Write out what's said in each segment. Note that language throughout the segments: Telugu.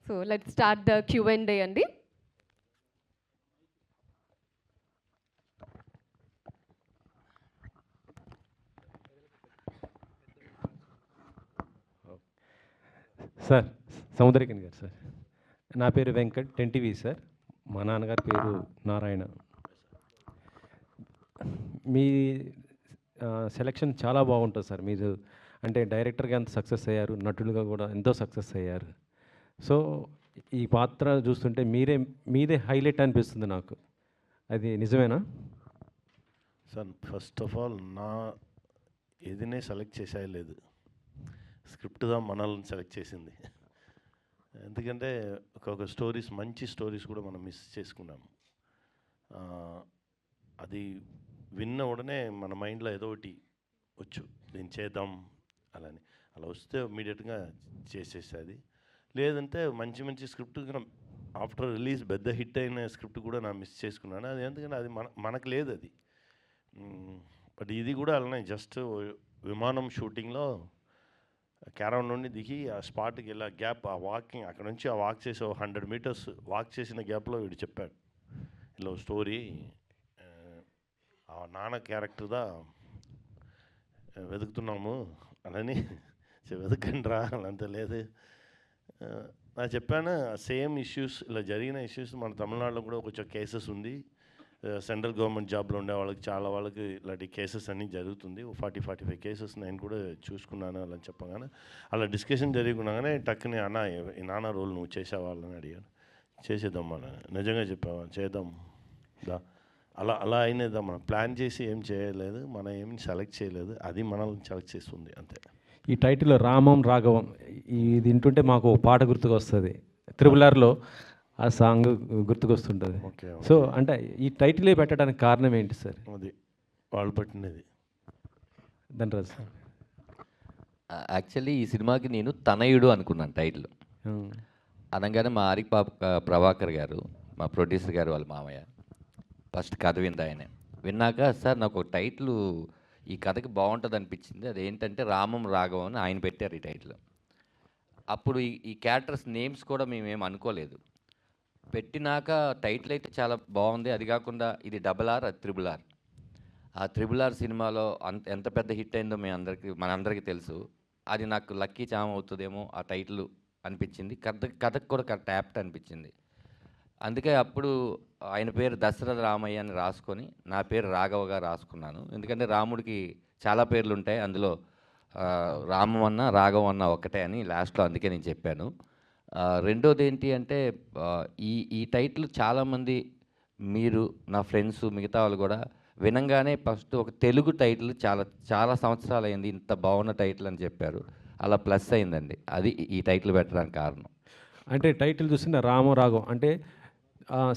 So let's start the Q&A అండి. సార్ సముద్రకన్ గారు సార్, నా పేరు వెంకట్, 10TV సార్. మా నాన్నగారి పేరు నారాయణ. మీ సెలక్షన్ చాలా బాగుంటుంది సార్. మీరు అంటే డైరెక్టర్గా ఎంత సక్సెస్ అయ్యారు, నటులుగా కూడా ఎంతో సక్సెస్ అయ్యారు. సో ఈ పాత్ర చూస్తుంటే మీదే హైలైట్ అనిపిస్తుంది నాకు. అది నిజమేనా సార్? ఫస్ట్ ఆఫ్ ఆల్ నా ఏదినే సెలెక్ట్ చేసేయలేదు, స్క్రిప్ట్గా మనల్ని సెలెక్ట్ చేసింది. ఎందుకంటే ఒక స్టోరీస్, మంచి స్టోరీస్ కూడా మనం మిస్ చేసుకున్నాము. అది విన్న ఉడనే మన మైండ్లో ఏదో ఒకటి వచ్చు, నేను చేద్దాం అలాని. అలా వస్తే ఇమీడియట్గా చేసేసేది. లేదంటే మంచి మంచి స్క్రిప్ట్ ఆఫ్టర్ రిలీజ్ పెద్ద హిట్ అయిన స్క్రిప్ట్ కూడా నా మిస్ చేసుకున్నాను. అది ఎందుకంటే అది మనకు లేదు అది. బట్ ఇది కూడా అలానే, జస్ట్ విమానం షూటింగ్లో క్యారవన్ నుండి దిగి ఆ స్పాట్కి వెళ్ళి ఆ గ్యాప్, ఆ వాకింగ్ అక్కడ నుంచి ఆ వాక్ చేసి 100 meters వాక్ చేసిన గ్యాప్లో వీడు చెప్పాడు, ఇలా స్టోరీ ఆ నాన్న క్యారెక్టర్దా వెతుకుతున్నాము అని. వెతకండి రా అంత లేదు. నేను చెప్పాను, సేమ్ ఇష్యూస్ ఇలా జరిగిన ఇష్యూస్ మన తమిళనాడులో కూడా కొంచెం కేసెస్ ఉంది. సెంట్రల్ గవర్నమెంట్ జాబ్లో ఉండే వాళ్ళకి చాలా వాళ్ళకి ఇలాంటి కేసెస్ అన్నీ జరుగుతుంది. 40-45 కేసెస్ నేను కూడా చూసుకున్నాను అలా చెప్పగానే, అలా డిస్కషన్ జరుగుకున్నాగానే టక్కుని అన్న ఈ నాన్న రోల్ నువ్వు చేసేవాళ్ళని అడిగాను. చేసేద్దాం అన్న, నిజంగా చెప్పావా, చేద్దాం దా. అలా అయినదా, మనం ప్లాన్ చేసి ఏం చేయలేదు, మనం ఏం సెలెక్ట్ చేయలేదు, అది మనల్ని సెలెక్ట్ చేస్తుంది అంతే. ఈ టైటిల్లో రామం రాఘవం ఇది వింటుంటే మాకు ఒక పాట గుర్తుకొస్తుంది, త్రిబుల్-ఆర్లో ఆ సాంగ్ గుర్తుకొస్తుంటుంది. సో అంటే ఈ టైటిలే పెట్టడానికి కారణం ఏంటి సార్? అది వాళ్ళు పట్టినది. ధనరాజ్ సార్, యాక్చువల్లీ ఈ సినిమాకి నేను తనయుడు అనుకున్నాను టైటిల్. అనగానే మా ప్రభాకర్ గారు, మా ప్రొడ్యూసర్ గారు వాళ్ళ మామయ్య ఫస్ట్ కథ వింది. ఆయన విన్నాక, సార్ నాకు ఒక టైటిల్ ఈ కథకి బాగుంటుంది అనిపించింది, అదేంటంటే రామం రాఘవం అని ఆయన పెట్టారు ఈ టైటిల్. అప్పుడు ఈ క్యారెక్టర్స్ నేమ్స్ కూడా మేమేం అనుకోలేదు. పెట్టినాక టైటిల్ అయితే చాలా బాగుంది. అది కాకుండా ఇది RRR, అది త్రిబుల్-ఆర్. ఆ త్రిబుల్-ఆర్ సినిమాలో ఎంత పెద్ద హిట్ అయిందో మనందరికీ తెలుసు. అది నాకు లక్కీ చామ్ అవుతుందేమో ఆ టైటిల్ అనిపించింది. కథకు కూడా కరెక్ట్ యాప్ట్ అనిపించింది. అందుకే అప్పుడు ఆయన పేరు దశరథ రామయ్య అని రాసుకొని నా పేరు రాఘవగా రాసుకున్నాను. ఎందుకంటే రాముడికి చాలా పేర్లు ఉంటాయి, అందులో రామం అన్న రాఘవం అన్న ఒక్కటే అని లాస్ట్లో అందుకే నేను చెప్పాను. రెండోది ఏంటి అంటే, ఈ టైటిల్ చాలామంది, మీరు నా ఫ్రెండ్స్ మిగతా వాళ్ళు కూడా వినంగానే ఫస్ట్ ఒక తెలుగు టైటిల్ చాలా సంవత్సరాలు అయింది, ఇంత బాగున్న టైటిల్ అని చెప్పారు. అలా ప్లస్ అయిందండి, అది ఈ టైటిల్ పెట్టడానికి కారణం. అంటే టైటిల్ చూసిన రామ రాఘవం అంటే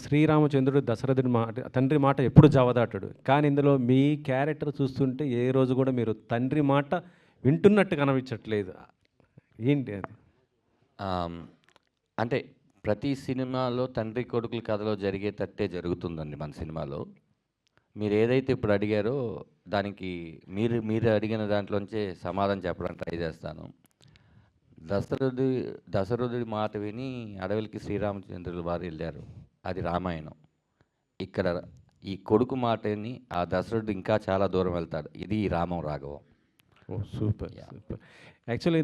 శ్రీరామచంద్రుడు దశరథుడి మాట, తండ్రి మాట ఎప్పుడు జవదాటాడు. కానీ ఇందులో మీ క్యారెక్టర్ చూస్తుంటే ఏ రోజు కూడా మీరు తండ్రి మాట వింటున్నట్టు కనిపించట్లేదు. ఏంటి అది? అంటే ప్రతి సినిమాలో తండ్రి కొడుకుల కథలో జరిగేటట్టే జరుగుతుందండి మన సినిమాలో. మీరు ఏదైతే ఇప్పుడు అడిగారో దానికి మీరు అడిగిన దాంట్లోంచే సమాధానం చెప్పడానికి ట్రై చేస్తాను. దశరథుడి మాట విని అడవికి శ్రీరామచంద్రుల వారు వెళ్ళారు, అది రామాయణం. ఇక్కడ ఈ కొడుకు మాటని ఆ దశరథుడు ఇంకా చాలా దూరం వెళ్తాడు, ఇది రామం రాఘవం. ఓ సూపర్ సూపర్. యాక్చువల్లీ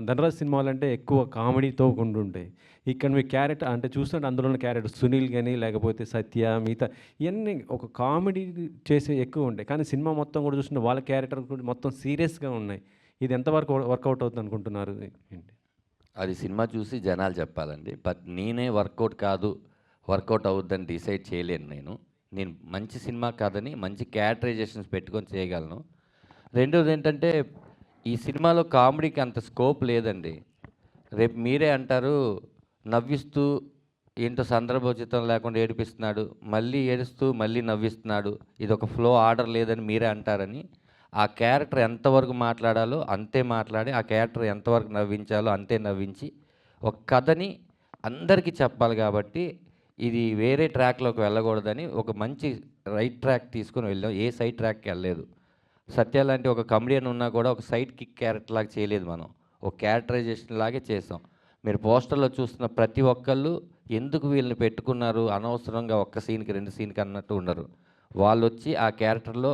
ధనరాజ్ సినిమాలు అంటే ఎక్కువ కామెడీతో ఉండుంటాయి. ఇక్కడ మీ క్యారెక్టర్ అంటే చూస్తుంటే అందులో ఉన్న క్యారెక్టర్ సునీల్ కానీ లేకపోతే సత్య మిగతా ఇవన్నీ ఒక కామెడీ చేసే ఎక్కువ ఉంటాయి. కానీ సినిమా మొత్తం కూడా చూస్తుంటే వాళ్ళ క్యారెక్టర్ కూడా మొత్తం సీరియస్గా ఉన్నాయి. ఇది ఎంతవరకు వర్కౌట్ అవుతుంది అనుకుంటున్నారు? ఏంటి అది సినిమా చూసి జనాలు చెప్పాలండి. బట్ నేనే వర్కౌట్ అవుద్దని డిసైడ్ చేయలేను. నేను మంచి సినిమా కాదని మంచి క్యారెక్టరైజేషన్స్ పెట్టుకొని చేయగలను. రెండోది ఏంటంటే, ఈ సినిమాలో కామెడీకి అంత స్కోప్ లేదండి. రేపు మీరే అంటారు, నవ్విస్తూ ఏంటో సందర్భోచితం లేకుండా ఏడిపిస్తున్నాడు, మళ్ళీ ఏడుస్తూ మళ్ళీ నవ్విస్తున్నాడు, ఇది ఒక ఫ్లో ఆర్డర్ లేదని మీరే అంటారని. ఆ క్యారెక్టర్ ఎంతవరకు మాట్లాడాలో అంతే మాట్లాడి, ఆ క్యారెక్టర్ ఎంతవరకు నవ్వించాలో అంతే నవ్వించి ఒక కథని అందరికీ చెప్పాలి. కాబట్టి ఇది వేరే ట్రాక్లోకి వెళ్ళకూడదని ఒక మంచి రైట్ ట్రాక్ తీసుకుని వెళ్ళాం. ఏ సైడ్ ట్రాక్కి వెళ్ళలేదు. సత్య లాంటి ఒక కమెడియన్ ఉన్నా కూడా ఒక సైడ్ కిక్ క్యారెక్టర్ లాగా చేయలేదు మనం, ఒక క్యారెక్టరైజేషన్ లాగే చేసాం. మీరు పోస్టర్లో చూస్తున్న ప్రతి ఒక్కళ్ళు ఎందుకు వీళ్ళని పెట్టుకున్నారు, అనవసరంగా ఒక్క సీన్కి 2 సీన్కి అన్నట్టు ఉండరు. వాళ్ళు వచ్చి ఆ క్యారెక్టర్లో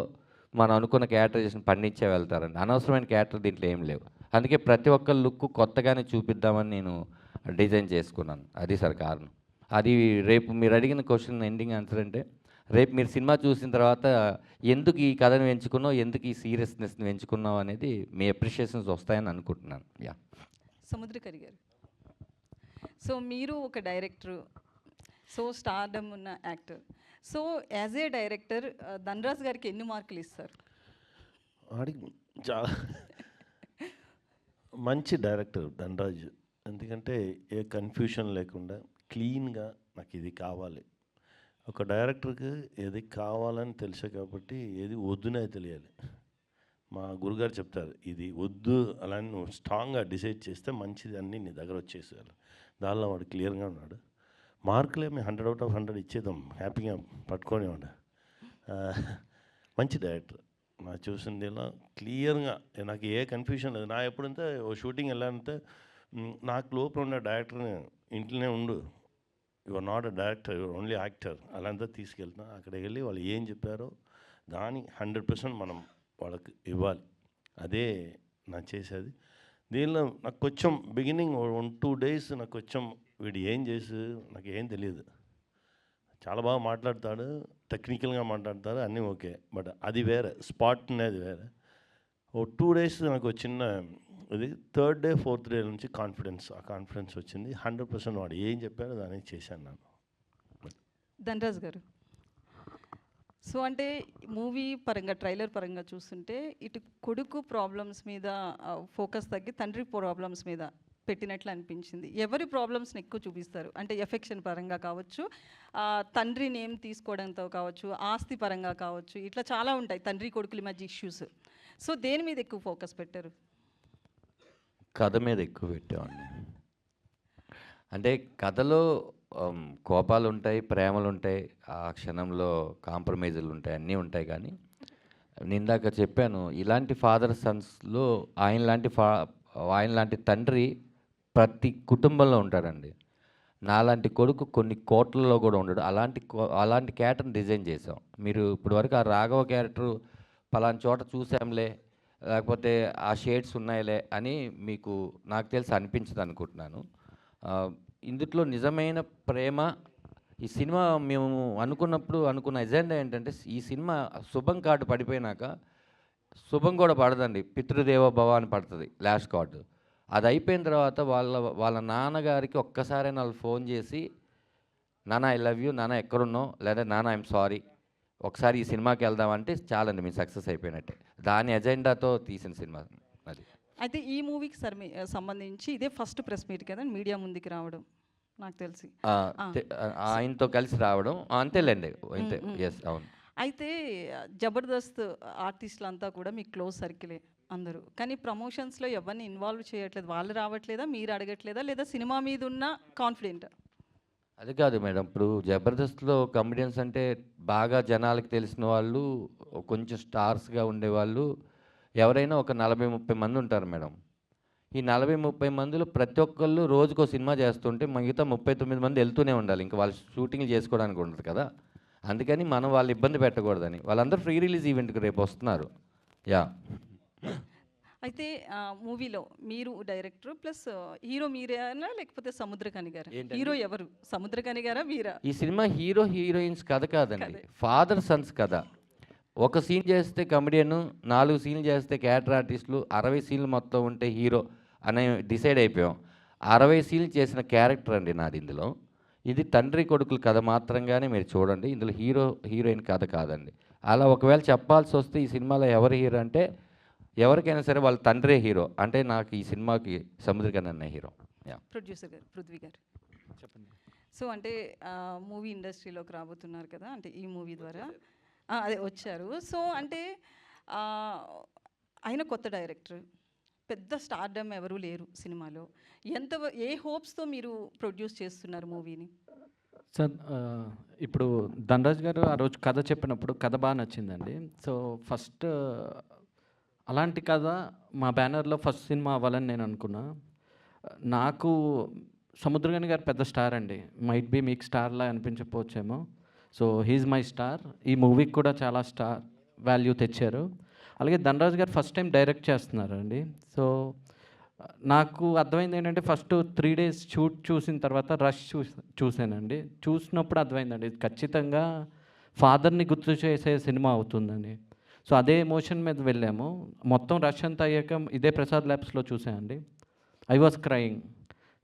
మనం అనుకున్న క్యారెక్టరైజేషన్ పండించే వెళ్తారండి. అనవసరమైన క్యారెక్టర్ దీంట్లో ఏం లేవు. అందుకే ప్రతి ఒక్క లుక్ కొత్తగానే చూపిద్దామని నేను డిజైన్ చేసుకున్నాను. అది సార్ కారణం. అది రేపు మీరు అడిగిన క్వశ్చన్ ఎండింగ్ ఆన్సర్ అంటే, రేపు మీరు సినిమా చూసిన తర్వాత ఎందుకు ఈ కథను ఎంచుకున్నావు, ఎందుకు ఈ సీరియస్నెస్ని ఎంచుకున్నావు అనేది మీ అప్రిషియేషన్స్ వస్తాయని అనుకుంటున్నాను. యా. సముద్రకరి గారు, సో మీరు ఒక డైరెక్టర్, సో స్టార్డమ్ ఉన్న actor, so as a director Dhanraj గారికి ఎన్ని మార్కులు ఇస్తారు? వాడికి చాలా మంచి డైరెక్టర్ ధనరాజ్. ఎందుకంటే ఏ కన్ఫ్యూషన్ లేకుండా క్లీన్గా నాకు ఇది కావాలి. ఒక డైరెక్టర్కి ఏది కావాలని తెలుసు కాబట్టి ఏది వద్దునే తెలియాలి. మా గురుగారు చెప్తారు, ఇది వద్దు అలా నువ్వు స్ట్రాంగ్గా డిసైడ్ చేస్తే మంచిది అన్నీ నీ దగ్గర వచ్చేసేయాలి. దానిలో వాడు క్లియర్గా ఉన్నాడు. మార్కులేమి 100 out of 100 ఇచ్చేద్దాం, హ్యాపీగా పట్టుకోనివాడు. మంచి డైరెక్టర్ నా చూసిందేలా క్లియర్గా, నాకు ఏ కన్ఫ్యూషన్ లేదు. నా ఎప్పుడంటే ఓ షూటింగ్ వెళ్ళాలంటే నాకు లోపల ఉన్న డైరెక్టర్ని ఇంట్లోనే ఉండు, you are not a director, you are only actor అలాంతా తీసుకెళ్తున్నా. అక్కడికి వెళ్ళి వాళ్ళు ఏం చెప్పారో దాని 100% మనం వాళ్ళకి ఇవ్వాలి. అదే నాకు చేసేది. దీనిలో నాకు కొంచెం బిగినింగ్ 1-2 days నాకు కొంచెం వీడు ఏం చేసి నాకు ఏం తెలియదు. చాలా బాగా మాట్లాడతాడు, టెక్నికల్గా మాట్లాడతాడు, అన్నీ ఓకే. బట్ అది వేరే, స్పాట్ అనేది వేరే. ఓ 2 days నాకు చిన్న ఇది, 3rd day 4th day నుంచి ఆ కాన్ఫిడెన్స్ వచ్చింది. 100% వాడు ఏం చెప్పారో దాన్ని చేశాను నేను. ధనరాజ్ గారు, సో అంటే మూవీ పరంగా ట్రైలర్ పరంగా చూస్తుంటే ఇటు కొడుకు ప్రాబ్లమ్స్ మీద ఫోకస్ తగ్గి తండ్రి ప్రాబ్లమ్స్ మీద పెట్టినట్లు అనిపించింది. ఎవరి ప్రాబ్లమ్స్ని ఎక్కువ చూపిస్తారు అంటే ఎఫెక్షన్ పరంగా కావచ్చు, తండ్రి నేమ్ తీసుకోవడంతో కావచ్చు, ఆస్తి పరంగా కావచ్చు, ఇట్లా చాలా ఉంటాయి తండ్రి కొడుకుల మధ్య ఇష్యూస్. సో దేని మీద ఎక్కువ ఫోకస్ పెట్టారు? కథ మీద ఎక్కువ పెట్టేవాడిని. అంటే కథలో కోపాలు ఉంటాయి, ప్రేమలు ఉంటాయి, ఆ క్షణంలో కాంప్రమైజులు ఉంటాయి, అన్నీ ఉంటాయి. కానీ నేను ఇందాక చెప్పాను, ఇలాంటి ఫాదర్ సన్స్లో ఆయనలాంటి తండ్రి ప్రతి కుటుంబంలో ఉంటాడండి. నాలాంటి కొడుకు కొన్ని కోట్లలో కూడా ఉండడు. అలాంటి క్యారెక్టర్ని డిజైన్ చేసాం. మీరు ఇప్పుడు వరకు ఆ రాఘవ క్యారెక్టర్ పలానా చోట చూసాంలే, లేకపోతే ఆ షేడ్స్ ఉన్నాయిలే అని మీకు నాకు తెలిసి అనిపించదు అనుకుంటున్నాను. ఇందులో నిజమైన ప్రేమ, ఈ సినిమా మేము అనుకున్న ఎజెండా ఏంటంటే, ఈ సినిమా శుభం కార్డు పడిపోయినాక శుభం కూడా పడదండి, పితృదేవ భవ అని పడుతుంది లాస్ట్ కార్డు. అది అయిపోయిన తర్వాత వాళ్ళ నాన్నగారికి ఒక్కసారైనా వాళ్ళు ఫోన్ చేసి, నాన్న ఐ లవ్ యూ, నాన్న ఎక్కడున్నావు, లేదా నాన్న ఐఎమ్ సారీ, ఒకసారి ఈ సినిమాకి వెళ్దామంటే చాలండి, మేము సక్సెస్ అయిపోయినట్టే. దాని ఎజెండాతో తీసిన సినిమా అది. అయితే ఈ మూవీకి సంబంధించి ఇదే ఫస్ట్ ప్రెస్ మీట్ కదా మీడియా ముందుకు రావడం నాకు తెలిసి, ఆయనతో కలిసి రావడం అంతేలేండి, అంతే. ఎస్, అవును. అయితే జబర్దస్త్ ఆర్టిస్టులు అంతా కూడా మీకు క్లోజ్ సర్కిలే అందరూ, కానీ ప్రమోషన్స్లో ఎవరిని ఇన్వాల్వ్ చేయట్లేదు. వాళ్ళు రావట్లేదా, మీరు అడగట్లేదా, లేదా సినిమా మీద ఉన్న కాన్ఫిడెంట్? అది కాదు మేడం, ఇప్పుడు జబర్దస్త్లో కమెడియన్స్ అంటే బాగా జనాలకు తెలిసిన వాళ్ళు, కొంచెం స్టార్స్గా ఉండేవాళ్ళు ఎవరైనా ఒక 40-30 మంది ఉంటారు మేడం. ఈ 40-30 మందిలో ప్రతి ఒక్కళ్ళు రోజుకో సినిమా చేస్తుంటే మిగతా 39 మంది వెళ్తూనే ఉండాలి. ఇంకా వాళ్ళు షూటింగ్లు చేసుకోవడానికి ఉండదు కదా. అందుకని మనం వాళ్ళు ఇబ్బంది పెట్టకూడదని వాళ్ళందరూ ఫ్రీ రిలీజ్ ఈవెంట్కి రేపు వస్తున్నారు. యా. అయితే మూవీలో మీరు డైరెక్టర్ ప్లస్ హీరో మీరేనా లేకపోతే సముద్రకని గారా? హీరో ఎవరు, సముద్రకని గారా మీరా? ఈ సినిమా హీరో హీరోయిన్స్ కథ కాదండి, ఫాదర్ సన్స్ కథ. ఒక సీన్ చేస్తే కమెడియన్, 4 సీన్లు చేస్తే క్యారెక్టర్ ఆర్టిస్టులు, 60 సీన్లు మొత్తం ఉంటే హీరో అనే డిసైడ్ అయిపోయాం. 60 సీన్లు చేసిన క్యారెక్టర్ అండి నాది ఇందులో. ఇది తండ్రి కొడుకుల కథ మాత్రంగానే మీరు చూడండి, ఇందులో హీరో హీరోయిన్ కథ కాదండి. అలా ఒకవేళ చెప్పాల్సి వస్తే ఈ సినిమాలో ఎవరు హీరో అంటే, ఎవరికైనా సరే వాళ్ళ తండ్రే హీరో. అంటే నాకు ఈ సినిమాకి సముద్రకని అన్న హీరో. ప్రొడ్యూసర్ గారు, పృథ్వీ గారు చెప్పండి. సో అంటే మూవీ ఇండస్ట్రీలోకి రాబోతున్నారు కదా, అంటే ఈ మూవీ ద్వారా అదే వచ్చారు. సో అంటే ఆయన కొత్త డైరెక్టర్, పెద్ద స్టార్డమ్ ఎవరూ లేరు సినిమాలో. ఏ హోప్స్తో మీరు ప్రొడ్యూస్ చేస్తున్నారు మూవీని? సార్ ఇప్పుడు ధనరాజ్ గారు ఆ రోజు కథ చెప్పినప్పుడు కథ బాగా నచ్చిందండి. సో ఫస్ట్ అలాంటి కథ మా బ్యానర్లో ఫస్ట్ సినిమా అవ్వాలని నేను అనుకున్నా. నాకు సముద్రగని గారు పెద్ద స్టార్ అండి. మైట్ బీ మీకు స్టార్‌లా అనిపించకపోవచ్చేమో. So, he's my star. ఈ మూవీకి కూడా చాలా స్టార్ వాల్యూ తెచ్చారు. అలాగే ధనరాజ్ గారు ఫస్ట్ టైం డైరెక్ట్ చేస్తున్నారండి. సో, నాకు అర్థమైంది ఏంటంటే ఫస్ట్ 3 డేస్ షూట్ చూసిన తర్వాత రష్ చూసానండి. చూసినప్పుడు అర్థమైందండి ఇది ఖచ్చితంగా ఫాదర్‌ని గుర్తు చేసే సినిమా అవుతుందని. సో, అదే ఎమోషన్ మీద వెళ్ళాము. మొత్తం రష్ అంతా అయ్యాక ఇదే ప్రసాద్ ల్యాబ్స్‌లో చూసానండి. I was crying.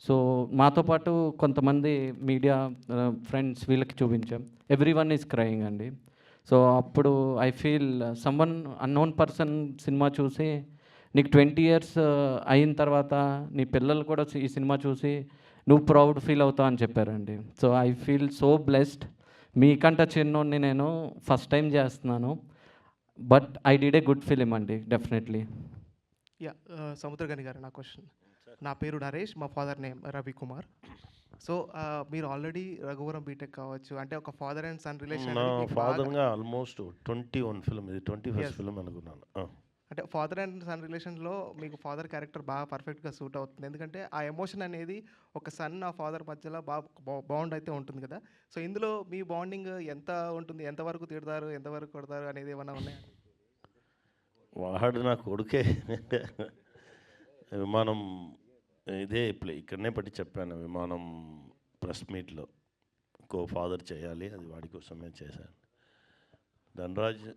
సో, మాతో పాటు కొంతమంది మీడియా ఫ్రెండ్స్ వీళ్ళకి చూపించాం. ఎవ్రీవన్ ఈజ్ క్రయింగ్ అండి. సో, అప్పుడు I feel someone unknown person cinema చూసి నీకు 20 ఇయర్స్ అయిన తర్వాత నీ పిల్లలు కూడా ఈ సినిమా చూసి నువ్వు ప్రౌడ్ ఫీల్ అవుతావు అని చెప్పారండి. So, I feel so blessed. మీకంటే చిన్నోడిని నేను ఫస్ట్ టైం చేస్తున్నాను. But I did a good film అండి డెఫినెట్లీ. యా సముద్రగని గారు నా క్వశ్చన్. నా పేరు నరేష్, మా ఫాదర్ నేమ్ రవికుమార్. సో మీరు ఆల్రెడీ రఘువరం బీటెక్ కావచ్చు, అంటే ఒక ఫాదర్ అండ్ సన్ రిలేషన్ నా ఫాదర్గా ఆల్మోస్ట్ 21 ఫిల్మ్, ఇది 21st ఫిల్మ్ అనుకున్నాను. అంటే ఫాదర్ అండ్ సన్ రిలేషన్లో మీకు ఫాదర్ క్యారెక్టర్ బాగా పర్ఫెక్ట్గా సూట్ అవుతుంది. ఎందుకంటే ఆ ఎమోషన్ అనేది ఒక సన్ ఆ ఫాదర్ మధ్యలో బాగా బాండ్ అయితే ఉంటుంది కదా. సో ఇందులో మీ బాండింగ్ ఎంత ఉంటుంది, ఎంతవరకు తిడతారు, ఎంతవరకు కొడతారు అనేది ఏమైనా ఉన్నాయా? వాడు నా కొడుకే. విమానం ఇదే ఇక్కడనే పట్టి చెప్పాను, విమానం ప్రెస్ మీట్లో ఫాదర్ చేయాలి, అది వాడి కోసమే చేశాను. ధనరాజ్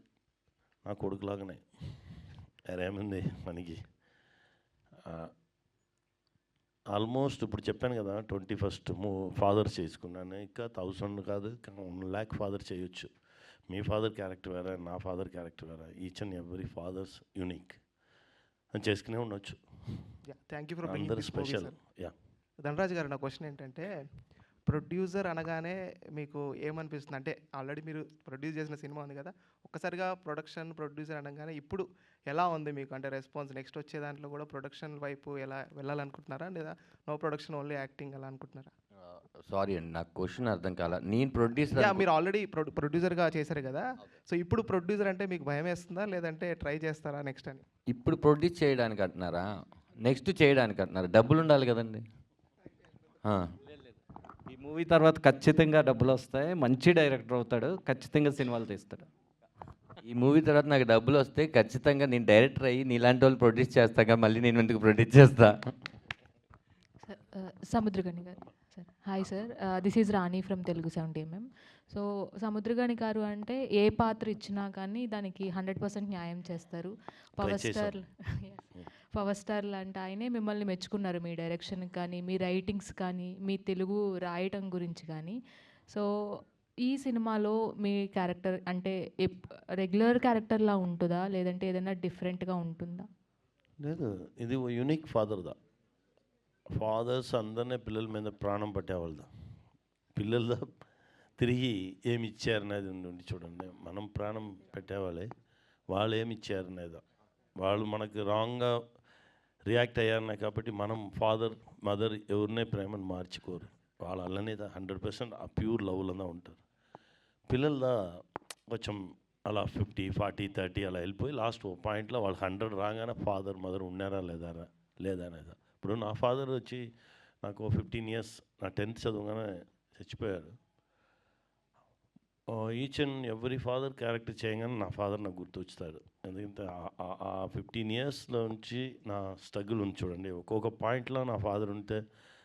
నా కొడుకులాగానే ఏముంది మనకి. ఆల్మోస్ట్ ఇప్పుడు చెప్పాను కదా 21st ఫాదర్ చేసుకున్నాను. ఇంకా 1000 కాదు 1 lakh ఫాదర్ చేయొచ్చు. మీ ఫాదర్ క్యారెక్టర్ వేరే, నా ఫాదర్ క్యారెక్టర్ వేరే. Each and every fathers unique అని చేసుకునే ఉండొచ్చు. థ్యాంక్ యూ ఫర్ అందరు స్పెషల్. యా ధనరాజ్ గారు, నా క్వశ్చన్ ఏంటంటే ప్రొడ్యూసర్ అనగానే మీకు ఏమనిపిస్తుంది? అంటే ఆల్రెడీ మీరు ప్రొడ్యూస్ చేసిన సినిమా ఉంది కదా, ఒక్కసారిగా ప్రొడ్యూసర్ అనగానే ఇప్పుడు ఎలా ఉంది మీకు? అంటే రెస్పాన్స్ నెక్స్ట్ వచ్చే దాంట్లో కూడా ప్రొడక్షన్ వైపు ఎలా వెళ్ళాలనుకుంటున్నారా, లేదా నో ప్రొడక్షన్ ఓన్లీ యాక్టింగ్ అలా అనుకుంటున్నారా? సారీ అండి, నాకు క్వశ్చన్ అర్థం కాల. నేను ప్రొడ్యూసర్ మీరు ఆల్రెడీ ప్రొడ్యూసర్గా చేశారు కదా, సో ఇప్పుడు ప్రొడ్యూసర్ అంటే మీకు భయం వేస్తుందా, లేదంటే ట్రై చేస్తారా నెక్స్ట్ అని? ఇప్పుడు ప్రొడ్యూస్ చేయడానికి అంటున్నారా, నెక్స్ట్ చేయడానికి అంటున్నారా? డబ్బులు ఉండాలి కదండి. ఈ మూవీ తర్వాత ఖచ్చితంగా డబ్బులు వస్తాయి, మంచి డైరెక్టర్ అవుతాడు, ఖచ్చితంగా సినిమాలు తీస్తాడు. ఈ మూవీ తర్వాత నాకు డబ్బులు వస్తే ఖచ్చితంగా నేను డైరెక్టర్ అయ్యి నీలాంటి వాళ్ళు ప్రొడ్యూస్ చేస్తాగా, మళ్ళీ నేను ఎందుకు ప్రొడ్యూస్ చేస్తా? సముద్రగని గారు sir, hi sir, this is Rani from Telugu 70mm. So Samuthirakani గారు అంటే ఏ పాత్ర ఇచ్చినా కానీ దానికి 100% న్యాయం చేస్తారు. పవర్ స్టార్ లాంటి ఆయనే మిమ్మల్ని మెచ్చుకున్నారు, మీ డైరెక్షన్ కానీ, మీ రైటింగ్స్ కానీ, మీ తెలుగు రాయటం గురించి కానీ. సో ఈ సినిమాలో మీ క్యారెక్టర్ అంటే రెగ్యులర్ క్యారెక్టర్లా ఉంటుందా, లేదంటే ఏదైనా డిఫరెంట్గా ఉంటుందా? లేదు, ఇది యూనిక్ ఫాదర్దా. ఫాదర్స్ అందరినీ పిల్లల మీద ప్రాణం పట్టేవాళ్ళదా. పిల్లలదా తిరిగి ఏమి ఇచ్చారనేది ఉంది చూడండి. మనం ప్రాణం పెట్టేవాళ్ళే, వాళ్ళు ఏమి ఇచ్చారనేదా. వాళ్ళు మనకి రాంగ్గా రియాక్ట్ అయ్యారనే కాబట్టి మనం ఫాదర్ మదర్ ఎవరినే ప్రేమను మార్చుకోరు. వాళ్ళు అలానే 100% ఆ ప్యూర్ లవ్లోనే ఉంటారు. పిల్లలదా కొంచెం అలా 50, 40, 30 అలా వెళ్ళిపోయి లాస్ట్ పాయింట్లో వాళ్ళు 100 రాగానే ఫాదర్ మదర్ ఉన్నారా లేదా అనేదా. ఇప్పుడు నా ఫాదర్ వచ్చి నాకు 15 years, నా 10th చదవగానే చచ్చిపోయారు. Each and every father character చేయగానే నా ఫాదర్ నాకు గుర్తొచ్చుతాడు. ఎందుకంటే ఆ 15 yearsలో నుంచి నా స్ట్రగుల్ ఉంది చూడండి. ఒక్కొక్క పాయింట్లో నా ఫాదర్ ఉంటే